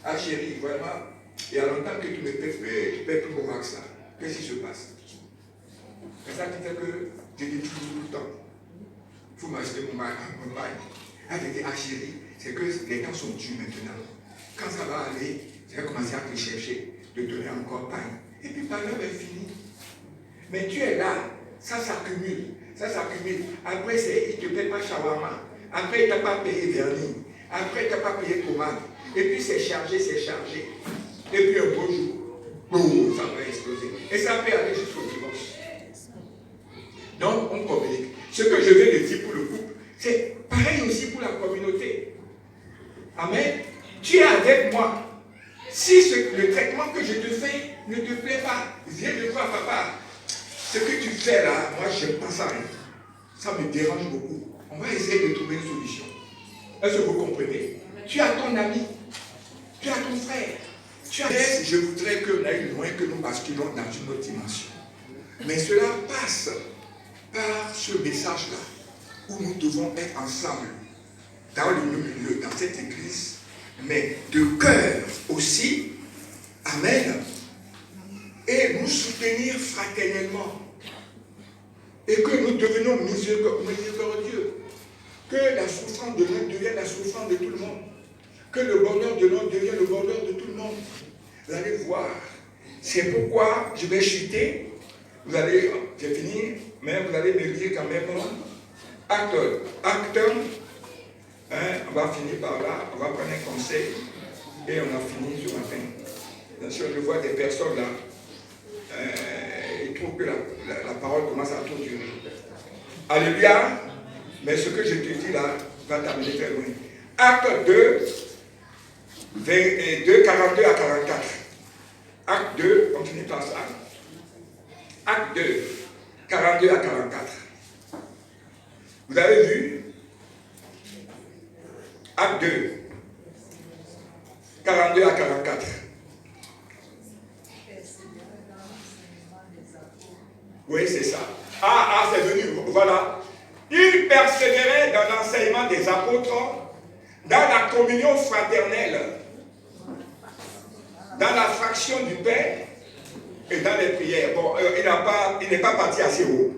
ah chérie, vraiment, il y a longtemps que tu ne peux plus voir ça. Qu'est-ce qui se passe? C'est ça qui fait que je dis tout le temps. Il faut m'acheter mon mari. Elle me dit, ah chérie, c'est que les temps sont durs maintenant. Quand ça va aller, je vais commencer à te chercher, te donner encore pain. Et puis par là, elle est finie. Mais tu es là, ça s'accumule, ça s'accumule. Après, il ne te paye pas shawarma. Après, il ne t'a pas payé vernis. Après, il ne t'a pas payé tomate. Et puis, c'est chargé, c'est chargé. Et puis, un beau jour, boum, ça va exploser. Et ça peut aller jusqu'au divorce. Donc, on communique. Ce que je viens de dire pour le couple, c'est pareil aussi pour la communauté. Amen. Tu es avec moi. Si le traitement que je te fais ne te plaît pas, viens de voir papa. Ce que tu fais là, moi je n'aime pas ça. Ça me dérange beaucoup. On va essayer de trouver une solution. Est-ce que vous comprenez? Tu as ton ami, tu as ton frère. Je voudrais qu'on aille loin, que nous basculons dans une autre dimension. Mais cela passe par ce message-là, où nous devons être ensemble, dans le milieu, dans cette église, mais de cœur aussi. Amen. Et nous soutenir fraternellement. Et que nous devenions miséricordieux. Que la souffrance de l'un devienne la souffrance de tout le monde. Que le bonheur de l'un devienne le bonheur de tout le monde. Vous allez voir. C'est pourquoi je vais chuter. Vous allez, j'ai fini, mais vous allez me lire quand même. Acte, on va finir par là. On va prendre un conseil. Et on a fini ce matin. Bien sûr, je vois des personnes là. Ils trouvent que la parole commence à trop durer. Alléluia. Mais ce que je te dis là va t'amener très loin. Acte 2, 42 à 44. Acte 2, on finit par ça. Acte 2, 42 à 44. Vous avez vu? Acte 2, 42 à 44. Oui, c'est ça. C'est venu, voilà. Il persévérait dans l'enseignement des apôtres, dans la communion fraternelle, dans la fraction du pain et dans les prières. Bon, il n'est pas parti assez haut.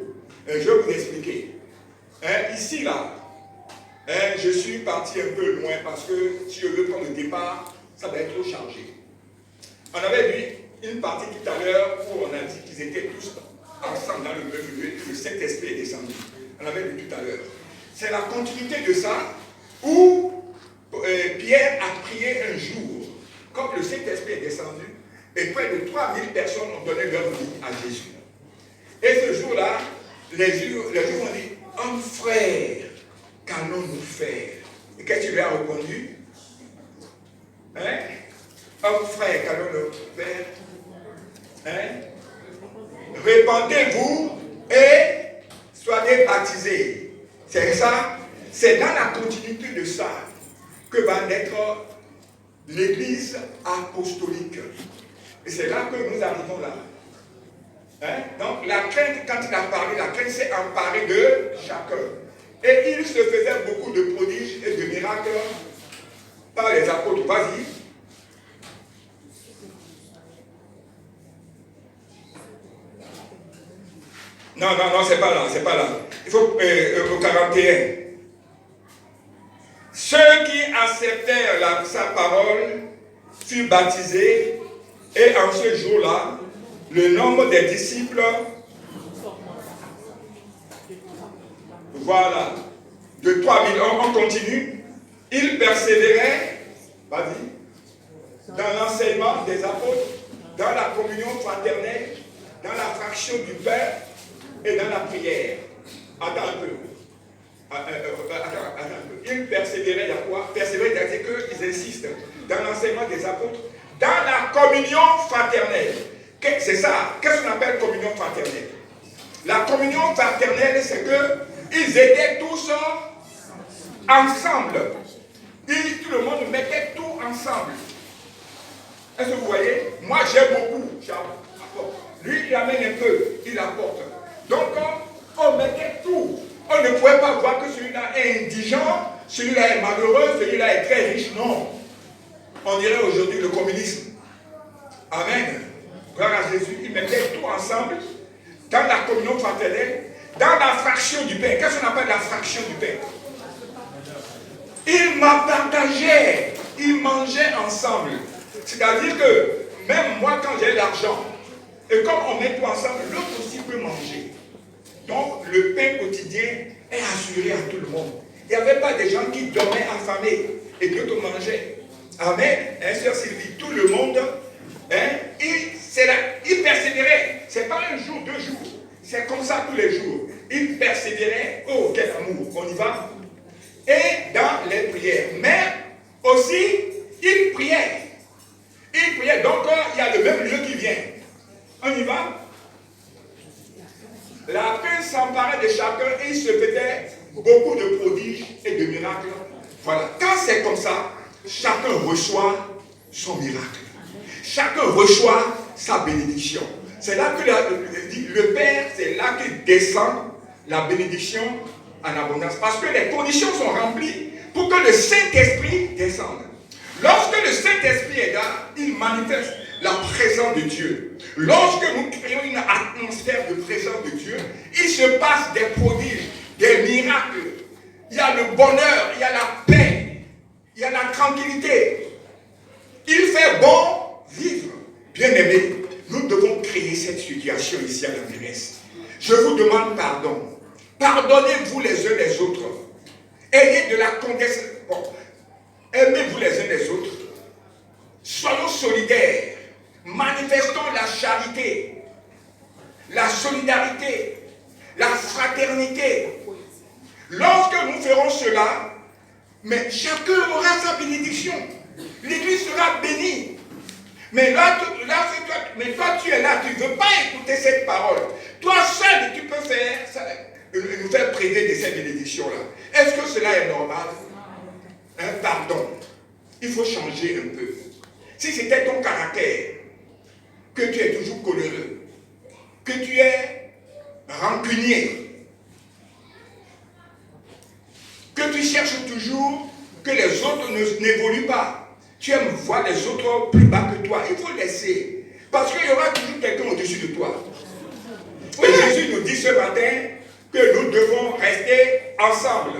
Je vais vous expliquer. Ici, là, je suis parti un peu loin parce que si je veux prendre le départ, ça va être trop chargé. On avait vu une partie tout à l'heure où on a dit qu'ils étaient tous ensemble dans le même lieu, le Saint-Esprit est descendu. On avait vu tout à l'heure. C'est la continuité de ça où Pierre a prié un jour, comme le Saint-Esprit est descendu, et près de 3000 personnes ont donné leur vie à Jésus. Et ce jour-là, les Juifs ont dit, homme frère, qu'allons-nous faire? Et qu'est-ce que tu lui as répondu? Homme frère, qu'allons-nous faire? Répandez-vous et soyez baptisés. C'est ça. C'est dans la continuité de ça que va naître l'Église apostolique. Et c'est là que nous arrivons là. Donc la crainte, quand il a parlé, la crainte s'est emparée de chacun. Et il se faisait beaucoup de prodiges et de miracles par les apôtres. Vas-y. Non, c'est pas là. Il faut au 41. Ceux qui acceptèrent sa parole furent baptisés, et en ce jour-là, le nombre des disciples, voilà, de 3000, on continue. Ils persévéraient, vas-y, dans l'enseignement des apôtres, dans la communion fraternelle, dans la fraction du pain et dans la prière. Attends un peu. Ils persévéraient dans quoi? Persévérer, c'est-à-dire qu'ils insistent dans l'enseignement des apôtres, dans la communion fraternelle. C'est ça. Qu'est-ce qu'on appelle communion fraternelle? La communion fraternelle, c'est qu'ils étaient tous ensemble. Tout le monde mettait tout ensemble. Est-ce que vous voyez? Moi, j'aime beaucoup. J'apporte. Lui, il amène un peu. Il apporte. Donc, on mettait tout. On ne pouvait pas voir que celui-là est indigent, celui-là est malheureux, celui-là est très riche. Non. On dirait aujourd'hui le communisme. Amen. Gloire à Jésus. Ils mettaient tout ensemble dans la communion fraternelle, dans la fraction du pain. Qu'est-ce qu'on appelle la fraction du pain? Ils partageaient, ils mangeaient ensemble. C'est-à-dire que même moi, quand j'ai l'argent, et comme on met tout ensemble, l'autre aussi peut manger. Donc, le pain quotidien est assuré à tout le monde. Il n'y avait pas des gens qui dormaient affamés et que tout mangeait. Amen. Sœur Sylvie, tout le monde, il persévérait. Ce n'est pas un jour, 2 jours. C'est comme ça tous les jours. Il persévérait. Oh, quel amour. On y va. Et dans les prières. Mais aussi, il priait. Il priait. Donc, il y a le même lieu qui vient. On y va. La paix s'emparait de chacun et il se faisait beaucoup de prodiges et de miracles. Voilà. Quand c'est comme ça, chacun reçoit son miracle. Chacun reçoit sa bénédiction. C'est là que le Père, c'est là qu'il descend la bénédiction en abondance. Parce que les conditions sont remplies pour que le Saint-Esprit descende. Lorsque le Saint-Esprit est là, il manifeste la présence de Dieu. Lorsque nous créons une atmosphère de présence de Dieu, il se passe des prodiges, des miracles. Il y a le bonheur, il y a la paix, il y a la tranquillité. Il fait bon vivre. Bien-aimés, nous devons créer cette situation ici à la Grèce. Je vous demande pardon. Pardonnez-vous les uns les autres. Ayez de la condescendance. Bon. Aimez-vous les uns les autres. Soyons solidaires. Manifestons la charité, la solidarité, la fraternité. Lorsque nous ferons cela, mais chacun aura sa bénédiction. L'Église sera bénie. Mais toi, tu es là, tu ne veux pas écouter cette parole. Toi seul, tu peux nous faire priver de cette bénédiction-là. Est-ce que cela est normal? un pardon. Il faut changer un peu. Si c'était ton caractère, que tu es toujours coléreux, que tu es rancunier, que tu cherches toujours que les autres n'évoluent pas, tu aimes voir les autres plus bas que toi, il faut laisser. Parce qu'il y aura toujours quelqu'un au-dessus de toi. Oui, Jésus nous dit ce matin que nous devons rester ensemble,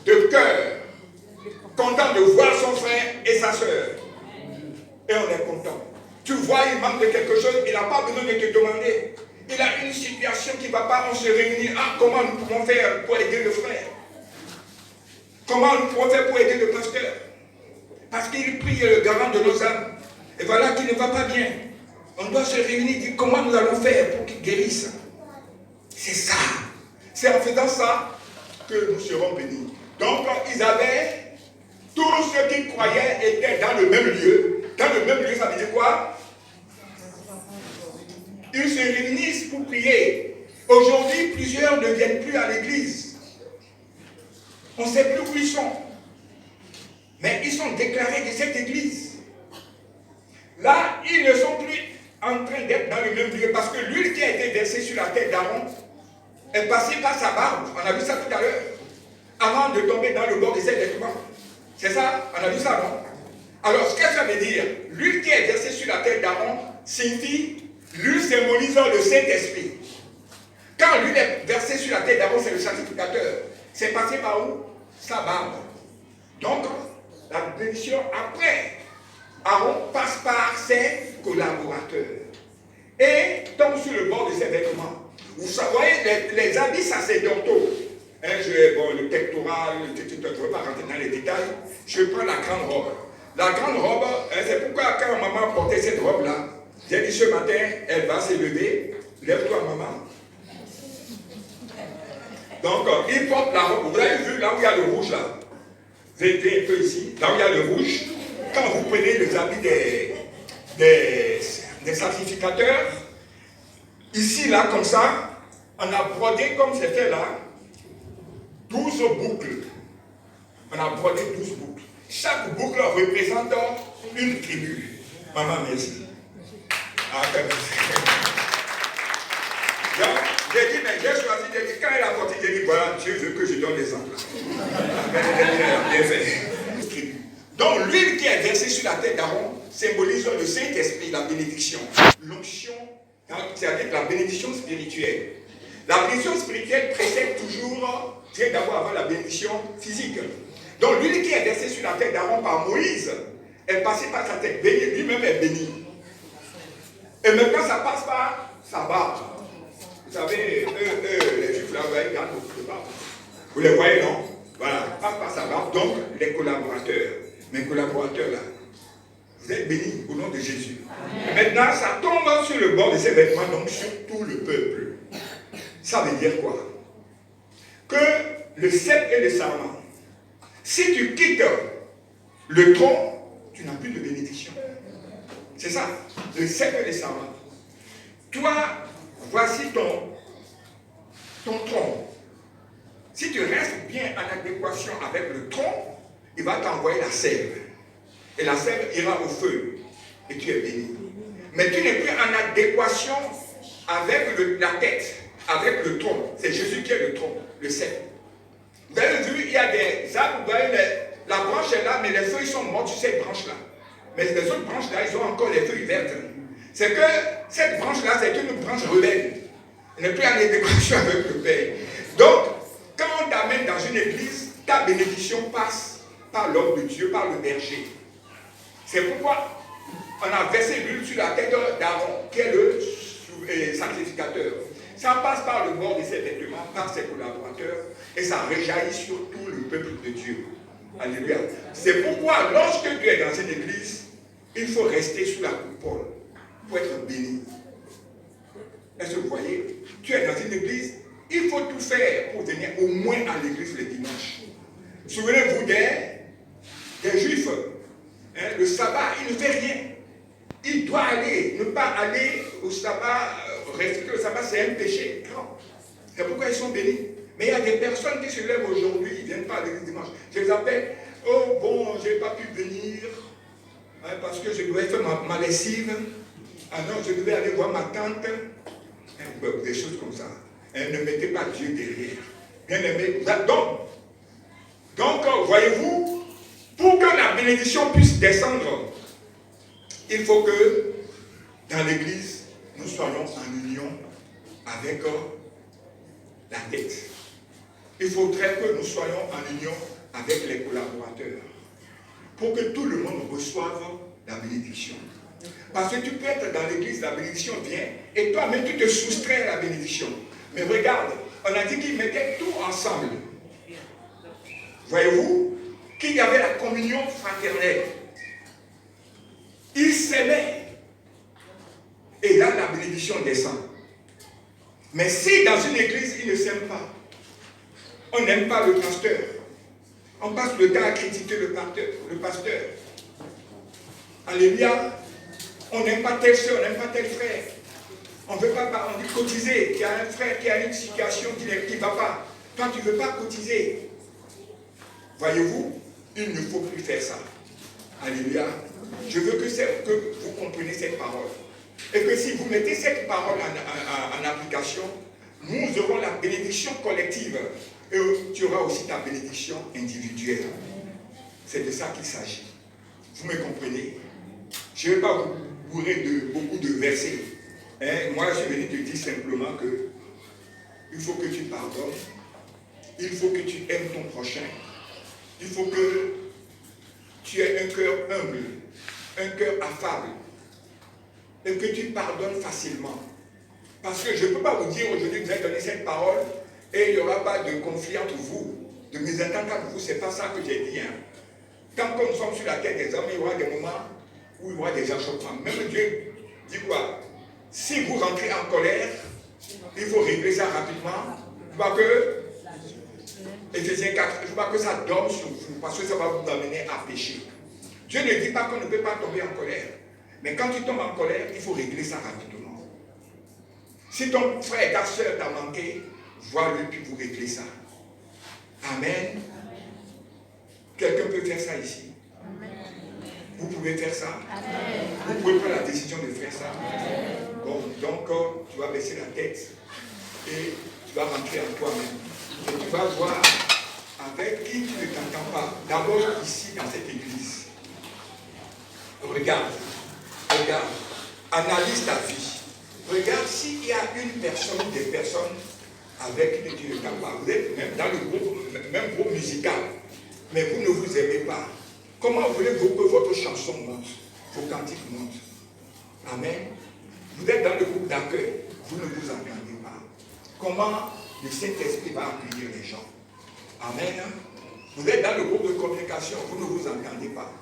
de cœur, content de voir son frère et sa soeur. Et on est content. Tu vois, il manque de quelque chose, il n'a pas besoin de te demander. Il a une situation qui ne va pas, on se réunit. Ah, comment nous pouvons faire pour aider le frère? Comment nous pouvons faire pour aider le pasteur? Parce qu'il prie le garant de nos âmes. Et voilà qu'il ne va pas bien. On doit se réunir, dire comment nous allons faire pour qu'il guérisse. C'est ça. C'est en faisant ça que nous serons bénis. Donc, ils avaient, tous ceux qui croyaient étaient dans le même lieu. Dans le même lieu, ça veut dire quoi? Ils se réunissent pour prier. Aujourd'hui, plusieurs ne viennent plus à l'église. On ne sait plus où ils sont. Mais ils sont déclarés de cette église. Là, ils ne sont plus en train d'être dans le même lieu parce que l'huile qui a été versée sur la tête d'Aaron est passée par sa barbe. On a vu ça tout à l'heure. Avant de tomber dans le bord de ses vêtements. C'est ça? On a vu ça, non? Alors, ce que ça veut dire, l'huile qui est versée sur la tête d'Aaron signifie, l'huile symbolise le Saint-Esprit. Quand l'huile est versée sur la tête d'Aaron, c'est le sacrificateur. C'est passé par où? Sa barbe. Donc, la bénédiction après, Aaron passe par ses collaborateurs et tombe sur le bord de ses vêtements. Vous savez, les habits sacerdotaux, le pectoral, je ne veux pas rentrer dans les détails, je prends la grande robe. La grande robe, c'est pourquoi quand maman portait cette robe-là, j'ai dit ce matin, elle va se lever, lève-toi maman. Donc, il porte la robe, vous avez vu là où il y a le rouge là, vêtez un peu ici, là où il y a le rouge, quand vous prenez les habits des sacrificateurs, ici là comme ça, on a brodé comme c'est fait là, 12 boucles. On a brodé 12 boucles. Chaque boucle représente une tribu. Maman, merci. Donc, j'ai dit, mais j'ai choisi, quand elle a porté, j'ai dit, voilà, Dieu veut que je donne l'exemple. Bien fait. Donc, l'huile qui est versée sur la tête d'Aaron symbolise le Saint-Esprit, la bénédiction. L'onction, c'est-à-dire la bénédiction spirituelle. La bénédiction spirituelle précède toujours, vient d'abord avant la bénédiction physique. Donc, l'huile qui est versée sur la tête d'Aaron par Moïse est passée par sa tête bénie, lui-même est béni. Et maintenant, ça passe par sa barbe. Vous savez, les juifs là, vous voyez, gardent beaucoup de barbe. Vous les voyez, non? Voilà, passe par sa barbe. Donc, les collaborateurs, mes collaborateurs là, vous êtes bénis au nom de Jésus. Maintenant, ça tombe sur le bord de ses vêtements, donc sur tout le peuple. Ça veut dire quoi? Que le cep et le sarment, si tu quittes le tronc, tu n'as plus de bénédiction. C'est ça, le cep et le sarment. Toi, voici ton tronc. Si tu restes bien en adéquation avec le tronc, il va t'envoyer la sève. Et la sève ira au feu. Et tu es béni. Mais tu n'es plus en adéquation avec la tête, avec le tronc. C'est Jésus qui est le tronc, le cep. Vous avez vu, il y a des arbres, vous voyez, la branche est là, mais les feuilles sont mortes sur cette branche-là. Mais les autres branches-là, ils ont encore les feuilles vertes. C'est que cette branche-là, c'est une branche rebelle. Elle n'est plus en adéquation avec le Père. Donc, quand on t'amène dans une église, ta bénédiction passe par l'homme de Dieu, par le berger. C'est pourquoi on a versé l'huile sur la tête d'Aaron, qui est le sacrificateur. Ça passe par le bord de ses vêtements, par ses collaborateurs, et ça réjaillit sur tout le peuple de Dieu. Alléluia. C'est pourquoi, lorsque tu es dans une église, il faut rester sous la coupole pour être béni. Est-ce que vous voyez? Tu es dans une église, il faut tout faire pour venir au moins à l'église le dimanche. Souvenez-vous des Juifs. Le sabbat, il ne fait rien. Il doit aller, ne pas aller au sabbat, respecter le sabbat, c'est un péché grand. C'est pourquoi ils sont bénis. Mais il y a des personnes qui se lèvent aujourd'hui, ils ne viennent pas à l'église dimanche. Je les appelle Oh bon, je n'ai pas pu venir parce que je devais faire ma lessive. Ah non, je devais aller voir ma tante. Des choses comme ça. Ne mettez pas Dieu derrière. Bien aimé. Donc, voyez-vous, pour que la bénédiction puisse descendre, il faut que dans l'église, nous soyons en union avec la tête. Il faudrait que nous soyons en union avec les collaborateurs pour que tout le monde reçoive la bénédiction. Parce que tu peux être dans l'église, la bénédiction vient, et toi-même tu te soustrais à la bénédiction. Mais regarde, on a dit qu'ils mettaient tout ensemble. Voyez-vous, qu'il y avait la communion fraternelle. Ils s'aimaient. Et là, la bénédiction descend. Mais si dans une église, ils ne s'aiment pas, on n'aime pas le pasteur, on passe le temps à critiquer le pasteur. Alléluia. On n'aime pas telle soeur, on n'aime pas tel frère. On ne veut pas, on dit cotiser. Il y a un frère qui a une situation qui ne va pas. Toi, tu ne veux pas cotiser. Voyez-vous, il ne faut plus faire ça. Alléluia. Je veux que vous compreniez cette parole. Et que si vous mettez cette parole en application, nous aurons la bénédiction collective. Et tu auras aussi ta bénédiction individuelle. C'est de ça qu'il s'agit. Vous me comprenez? Je ne vais pas vous bourrer de beaucoup de versets. Moi, je vais te dire simplement que il faut que tu pardonnes. Il faut que tu aimes ton prochain. Il faut que tu aies un cœur humble, un cœur affable. Et que tu pardonnes facilement. Parce que je ne peux pas vous dire aujourd'hui que vous avez donné cette parole et il n'y aura pas de conflit entre vous, de mésentente entre vous. Ce n'est pas ça que j'ai dit. Tant que nous sommes sur la terre des hommes, il y aura des moments où il y aura des achoppements. Même Dieu dit quoi? Si vous rentrez en colère, il faut régler ça rapidement. Il faut que, Éphésiens 4, il ne faut pas que ça dorme sur vous, parce que ça va vous amener à pécher. Dieu ne dit pas qu'on ne peut pas tomber en colère. Mais quand tu tombes en colère, il faut régler ça rapidement. Si ton frère, ta soeur t'a manqué, vois-le puis vous réglez ça. Amen. Quelqu'un peut faire ça ici? Amen. Vous pouvez faire ça? Amen. Vous pouvez prendre la décision de faire ça? Amen. Bon, donc tu vas baisser la tête et tu vas rentrer en toi-même. Et tu vas voir avec qui tu ne t'entends pas. D'abord ici dans cette église. Regarde, analyse ta vie. Regarde s'il y a une personne ou des personnes avec qui tu ne t'entends pas. Vous êtes même dans le même groupe musical. Mais vous ne vous aimez pas. Comment voulez-vous que votre chanson monte, vos cantiques montent? Amen. Vous êtes dans le groupe d'accueil, vous ne vous entendez pas. Comment le Saint-Esprit va accueillir les gens? Amen. Vous êtes dans le groupe de communication, vous ne vous entendez pas.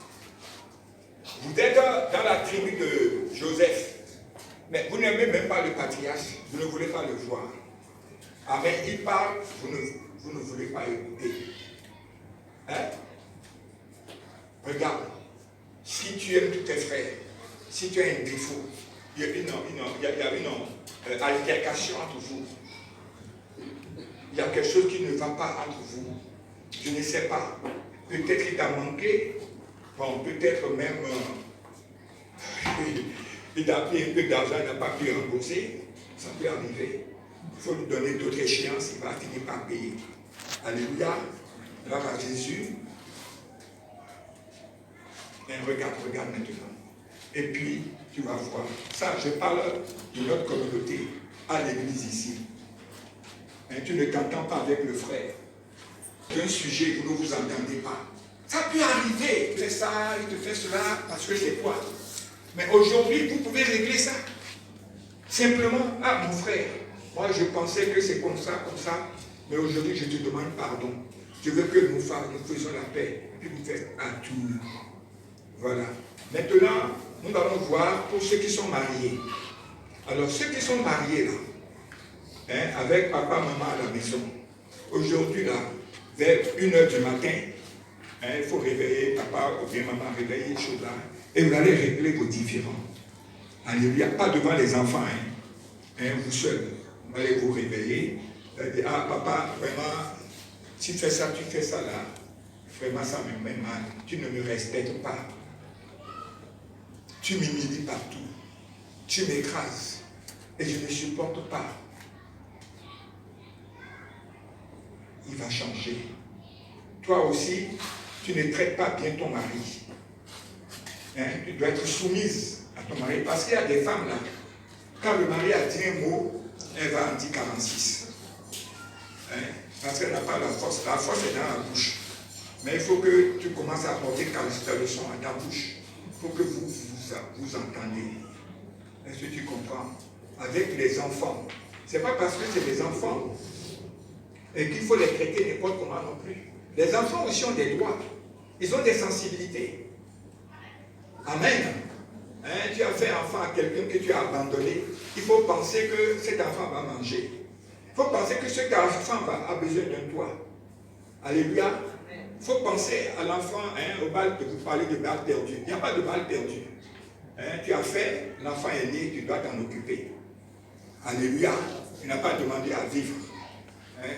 Vous êtes dans la tribu de Joseph, mais vous n'aimez même pas le patriarche, vous ne voulez pas le voir. Amen. Il parle, vous ne voulez pas écouter. Regarde, si tu aimes tous tes frères, si tu as un défaut, il y a une altercation entre vous. Il y a quelque chose qui ne va pas entre vous. Je ne sais pas. Peut-être qu'il t'a manqué. Bon, peut-être même il t'a pris un peu d'argent, il n'a pas pu rembourser. Ça peut arriver. Il faut lui donner d'autres échéances, il va finir par payer. Alléluia. Gloire à Jésus. Et regarde maintenant. Et puis, tu vas voir. Ça, je parle de notre communauté, à l'église ici. Tu ne t'entends pas avec le frère. Un sujet, vous ne vous entendez pas. Ça peut arriver. Il fait ça, il te fait cela, parce que c'est quoi? Mais aujourd'hui, vous pouvez régler ça. Simplement, ah mon frère, moi je pensais que c'est comme ça, mais aujourd'hui je te demande pardon. Je veux que nous faisions la paix. Puis vous faites à tout. Voilà. Maintenant, nous allons voir pour ceux qui sont mariés. Alors, ceux qui sont mariés là, avec papa, maman à la maison, aujourd'hui là, vers 1h du matin, il faut réveiller papa ou bien maman, réveiller les choses là, et vous allez régler vos différends. Alléluia, pas devant les enfants, vous seuls, vous allez vous réveiller, ah papa, vraiment, tu fais ça là, Vraiment, ça me met mal. Tu ne me respectes pas. Tu m'humilies partout. Tu m'écrases. Et je ne supporte pas. Il va changer. Toi aussi, tu ne traites pas bien ton mari. Hein? Tu dois être soumise à ton mari. Parce qu'il y a des femmes là. Quand le mari a dit un mot, elle va en dire 46. Hein? Parce qu'elle n'a pas la force. La force est dans la bouche. Mais il faut que tu commences à porter ta leçon à ta bouche. Il faut que vous entendez. Est-ce que tu comprends? Avec les enfants. Ce n'est pas parce que c'est des enfants et qu'il faut les traiter n'importe comment non plus. Les enfants aussi ont des droits. Ils ont des sensibilités. Amen. Hein, tu as fait enfant à quelqu'un que tu as abandonné. Il faut penser que cet enfant va manger. Il faut penser que cet enfant a besoin d'un toit. Alléluia. Il faut penser à l'enfant, hein, au bal, que vous parlez de balle perdue. Il n'y a pas de balle perdue. Hein, tu as fait, l'enfant est né, tu dois t'en occuper. Alléluia. Tu n'as pas demandé à vivre. Hein.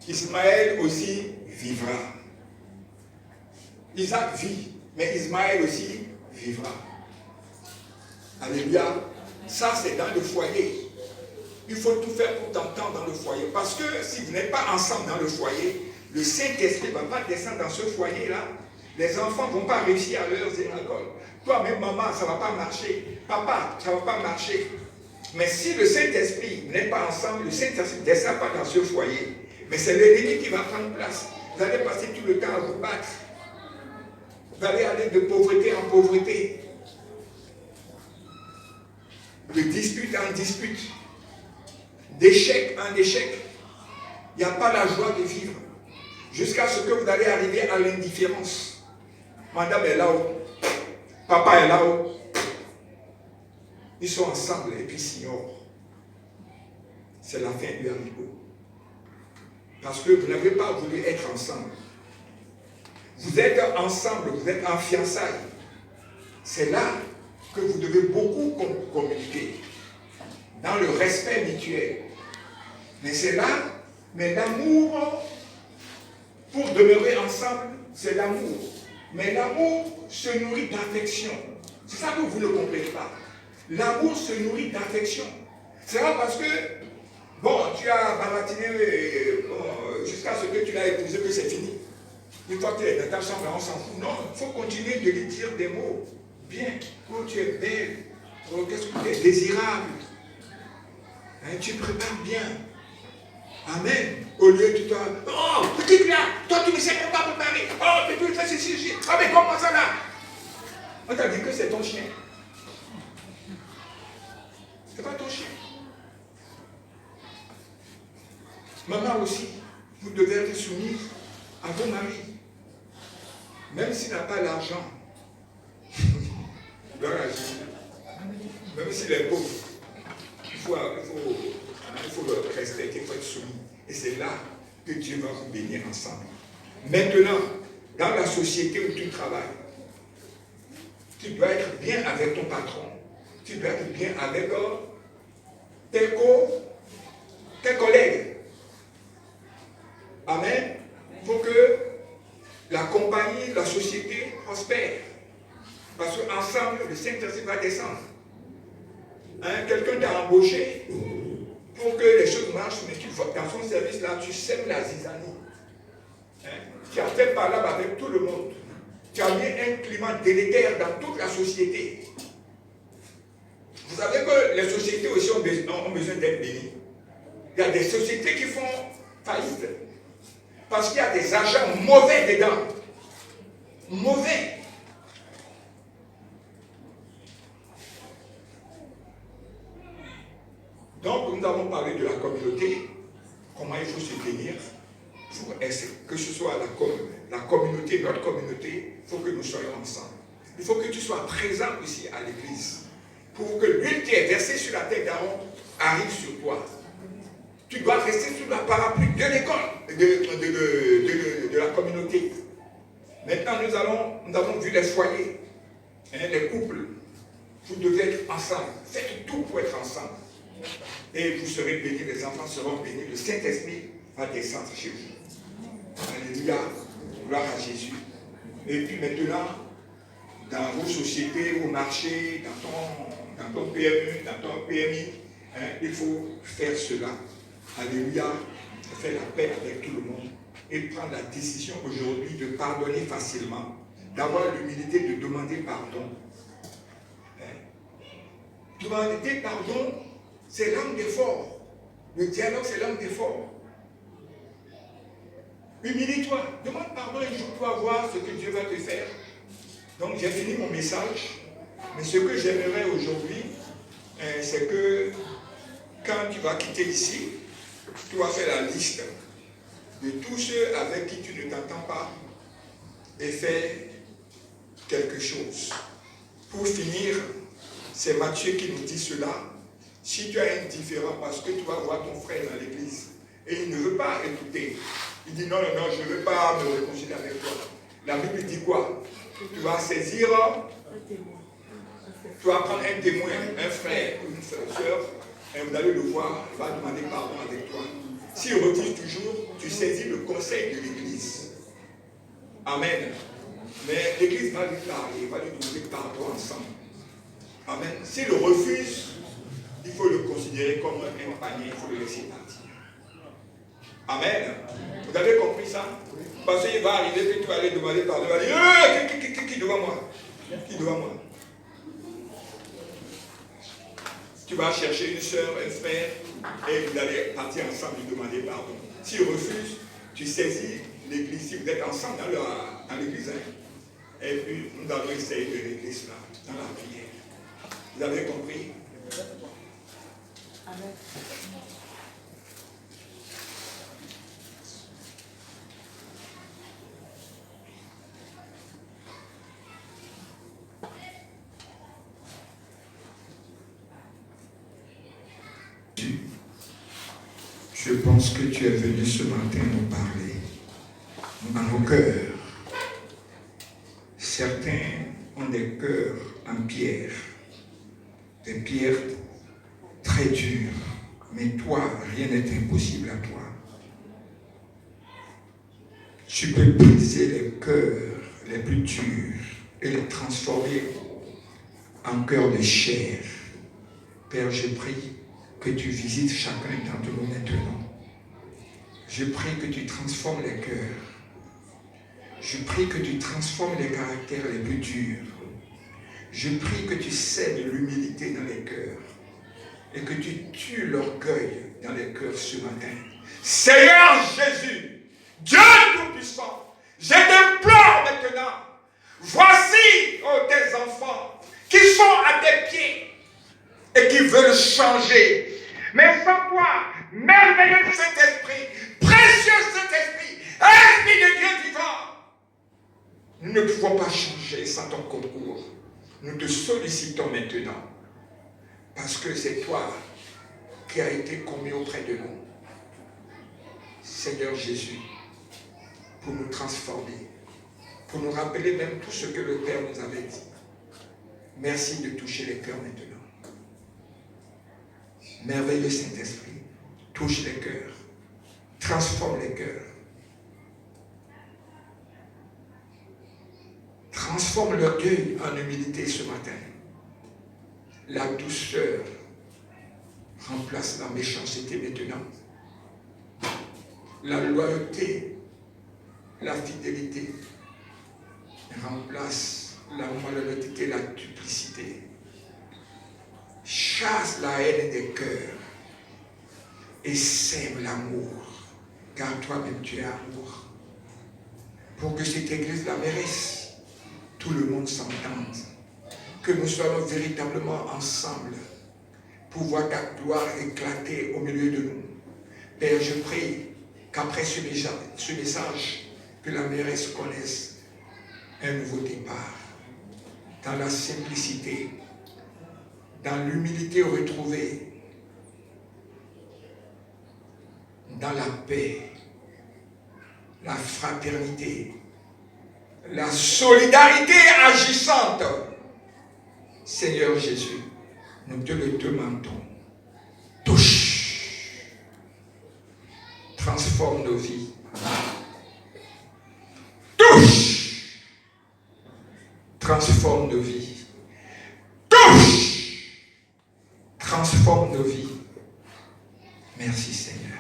Ismaël aussi vivra. Isaac vit, mais Ismaël aussi vivra. Alléluia. Ça, c'est dans le foyer. Il faut tout faire pour t'entendre dans le foyer. Parce que si vous n'êtes pas ensemble dans le foyer, le Saint-Esprit ne va pas descendre dans ce foyer-là. Les enfants ne vont pas réussir à leurs écoles. Toi-même, maman, ça ne va pas marcher. Papa, ça ne va pas marcher. Mais si le Saint-Esprit n'est pas ensemble, le Saint-Esprit ne descend pas dans ce foyer. Mais c'est l'ennemi qui va prendre place. Vous allez passer tout le temps à vous battre. Vous allez aller de pauvreté en pauvreté. De dispute en dispute. D'échec en échec. Il n'y a pas la joie de vivre. Jusqu'à ce que vous allez arriver à l'indifférence. Madame est là-haut. Papa est là-haut. Ils sont ensemble et puis s'ignorent. C'est la fin du haricot. Parce que vous n'avez pas voulu être ensemble. Vous êtes ensemble, vous êtes en fiançailles. C'est là que vous devez beaucoup communiquer. Dans le respect mutuel. Mais c'est là, mais l'amour, pour demeurer ensemble, c'est l'amour. Mais l'amour se nourrit d'affection. C'est ça que vous ne comprenez pas. L'amour se nourrit d'affection. C'est pas parce que, bon, tu as baratiné jusqu'à ce que tu l'as épousé que c'est fini. Une fois que tu es dans ta chambre, on s'en fout. Non, il faut continuer de lui dire des mots. Bien, oh, tu es belle, oh, qu'est-ce que tu es désirable. Hein, tu prépares bien. Amen. Au lieu de toi, oh, petite là, toi tu ne sais même pas préparer. Oh, mais tu fais ceci. Ah, mais comment ça là? On t'a dit que c'est ton chien. C'est pas ton chien. Maman aussi, vous devez être soumise à vos maris. Même s'il n'a pas l'argent. Même s'il est pauvre. Il faut le respecter, il faut être soumis. Et c'est là que Dieu va vous bénir ensemble. Maintenant, dans la société où tu travailles, tu dois être bien avec ton patron. Tu dois être bien avec tes collègues. Amen. Il faut que la compagnie, la société prospère. Parce qu'ensemble, le Saint-Esprit va descendre. Hein, quelqu'un t'a embauché pour que les choses marchent, mais dans son service là, tu sèmes la zizanie. Hein, tu as fait par là avec tout le monde. Tu as mis un climat délétère dans toute la société. Vous savez que les sociétés aussi ont besoin d'être bénies. Il y a des sociétés qui font faillite. Parce qu'il y a des agents mauvais dedans. Mauvais. Donc, nous avons parlé de la communauté, comment il faut se tenir, que ce soit la communauté, notre communauté, il faut que nous soyons ensemble. Il faut que tu sois présent aussi à l'église, pour que l'huile qui est versée sur la tête d'Aaron arrive sur toi. Tu dois rester sous la parapluie de l'école, de la communauté. Maintenant, nous avons vu les foyers, hein, les couples. Vous devez être ensemble. Faites tout pour être ensemble. Et vous serez bénis, les enfants seront bénis. Le Saint-Esprit va descendre chez vous. Alléluia. Gloire à Jésus. Et puis maintenant, dans vos sociétés, au marché, dans ton PME, dans ton PMI, il faut faire cela. Alléluia. Faire la paix avec tout le monde et prendre la décision aujourd'hui de pardonner facilement, d'avoir l'humilité de demander pardon. Demander pardon, c'est l'âme d'effort. Le dialogue, c'est l'âme d'effort. Humilie-toi, demande pardon et tu vas voir ce que Dieu va te faire. Donc j'ai fini mon message, mais ce que j'aimerais aujourd'hui, c'est que quand tu vas quitter ici, tu vas faire la liste de tous ceux avec qui tu ne t'entends pas et faire quelque chose. Pour finir, c'est Matthieu qui nous dit cela. Si tu as un différend parce que tu vas voir ton frère dans l'église et il ne veut pas écouter, il dit non, je ne veux pas me réconcilier avec toi. La Bible dit quoi? Tu vas saisir, tu vas prendre un témoin, un frère ou une soeur, et vous allez le voir, il va demander pardon avec toi. S'il refuse toujours, tu saisis le conseil de l'église. Amen. Mais l'église va lui parler, va lui demander pardon ensemble. Amen. S'il refuse, il faut le considérer comme un panier, il faut le laisser partir. Amen. Vous avez compris ça? Parce qu'il va arriver que tu vas aller demander pardon. Il va dire, qui devant moi? Qui devant moi? Tu vas chercher une soeur, un frère, et vous allez partir ensemble et demander pardon. S'il refuse, tu saisis l'église. Si vous êtes ensemble dans l'église, et puis nous allons essayer de régler cela dans la prière. Vous avez compris? Amen. Je pense que tu es venu ce matin nous parler dans nos cœurs. Certains ont des cœurs en pierre, des pierres très dures, mais toi, rien n'est impossible à toi. Tu peux briser les cœurs les plus durs et les transformer en cœurs de chair. Père, je prie que tu visites chacun d'entre nous maintenant. Je prie que tu transformes les cœurs. Je prie que tu transformes les caractères les plus durs. Je prie que tu sèmes l'humilité dans les cœurs et que tu tues l'orgueil dans les cœurs ce matin. Seigneur Jésus, Dieu Tout-Puissant, je t'implore maintenant, voici tes enfants qui sont à tes pieds et qui veulent changer. Mais sans toi, merveilleux Saint-Esprit, précieux Saint-Esprit, Esprit de Dieu vivant, nous ne pouvons pas changer sans ton concours. Nous te sollicitons maintenant, parce que c'est toi qui as été commis auprès de nous. Seigneur Jésus, pour nous transformer, pour nous rappeler même tout ce que le Père nous avait dit. Merci de toucher les cœurs maintenant. Merveilleux Saint-Esprit, touche les cœurs, transforme les cœurs. Transforme l'orgueil en humilité ce matin. La douceur remplace la méchanceté maintenant. La loyauté, la fidélité remplace la malhonnêteté, la duplicité. Chasse la haine des cœurs et sème l'amour, car toi-même tu es amour. Pour que cette église la mérisse, tout le monde s'entende, que nous soyons véritablement ensemble pour voir ta gloire éclater au milieu de nous. Père, je prie qu'après ce message, que la mairesse connaisse un nouveau départ, dans la simplicité, dans l'humilité retrouvée, dans la paix, la fraternité, la solidarité agissante. Seigneur Jésus, nous te le demandons. Touche, transforme nos vies. Touche, transforme nos vies. Touche! Transforme nos vies. Merci Seigneur.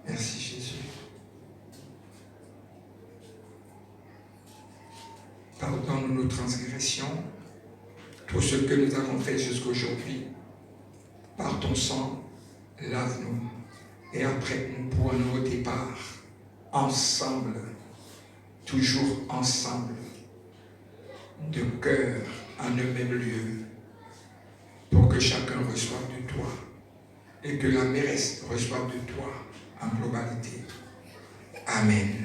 Merci Jésus. Pardonne nos transgressions, tout ce que nous avons fait jusqu'aujourd'hui. Par ton sang, lave-nous. Et après, nous pourrons nous au départ, ensemble, toujours ensemble, de cœur, en un même lieu, pour que chacun reçoive de toi et que la mairesse reçoive de toi en globalité. Amen.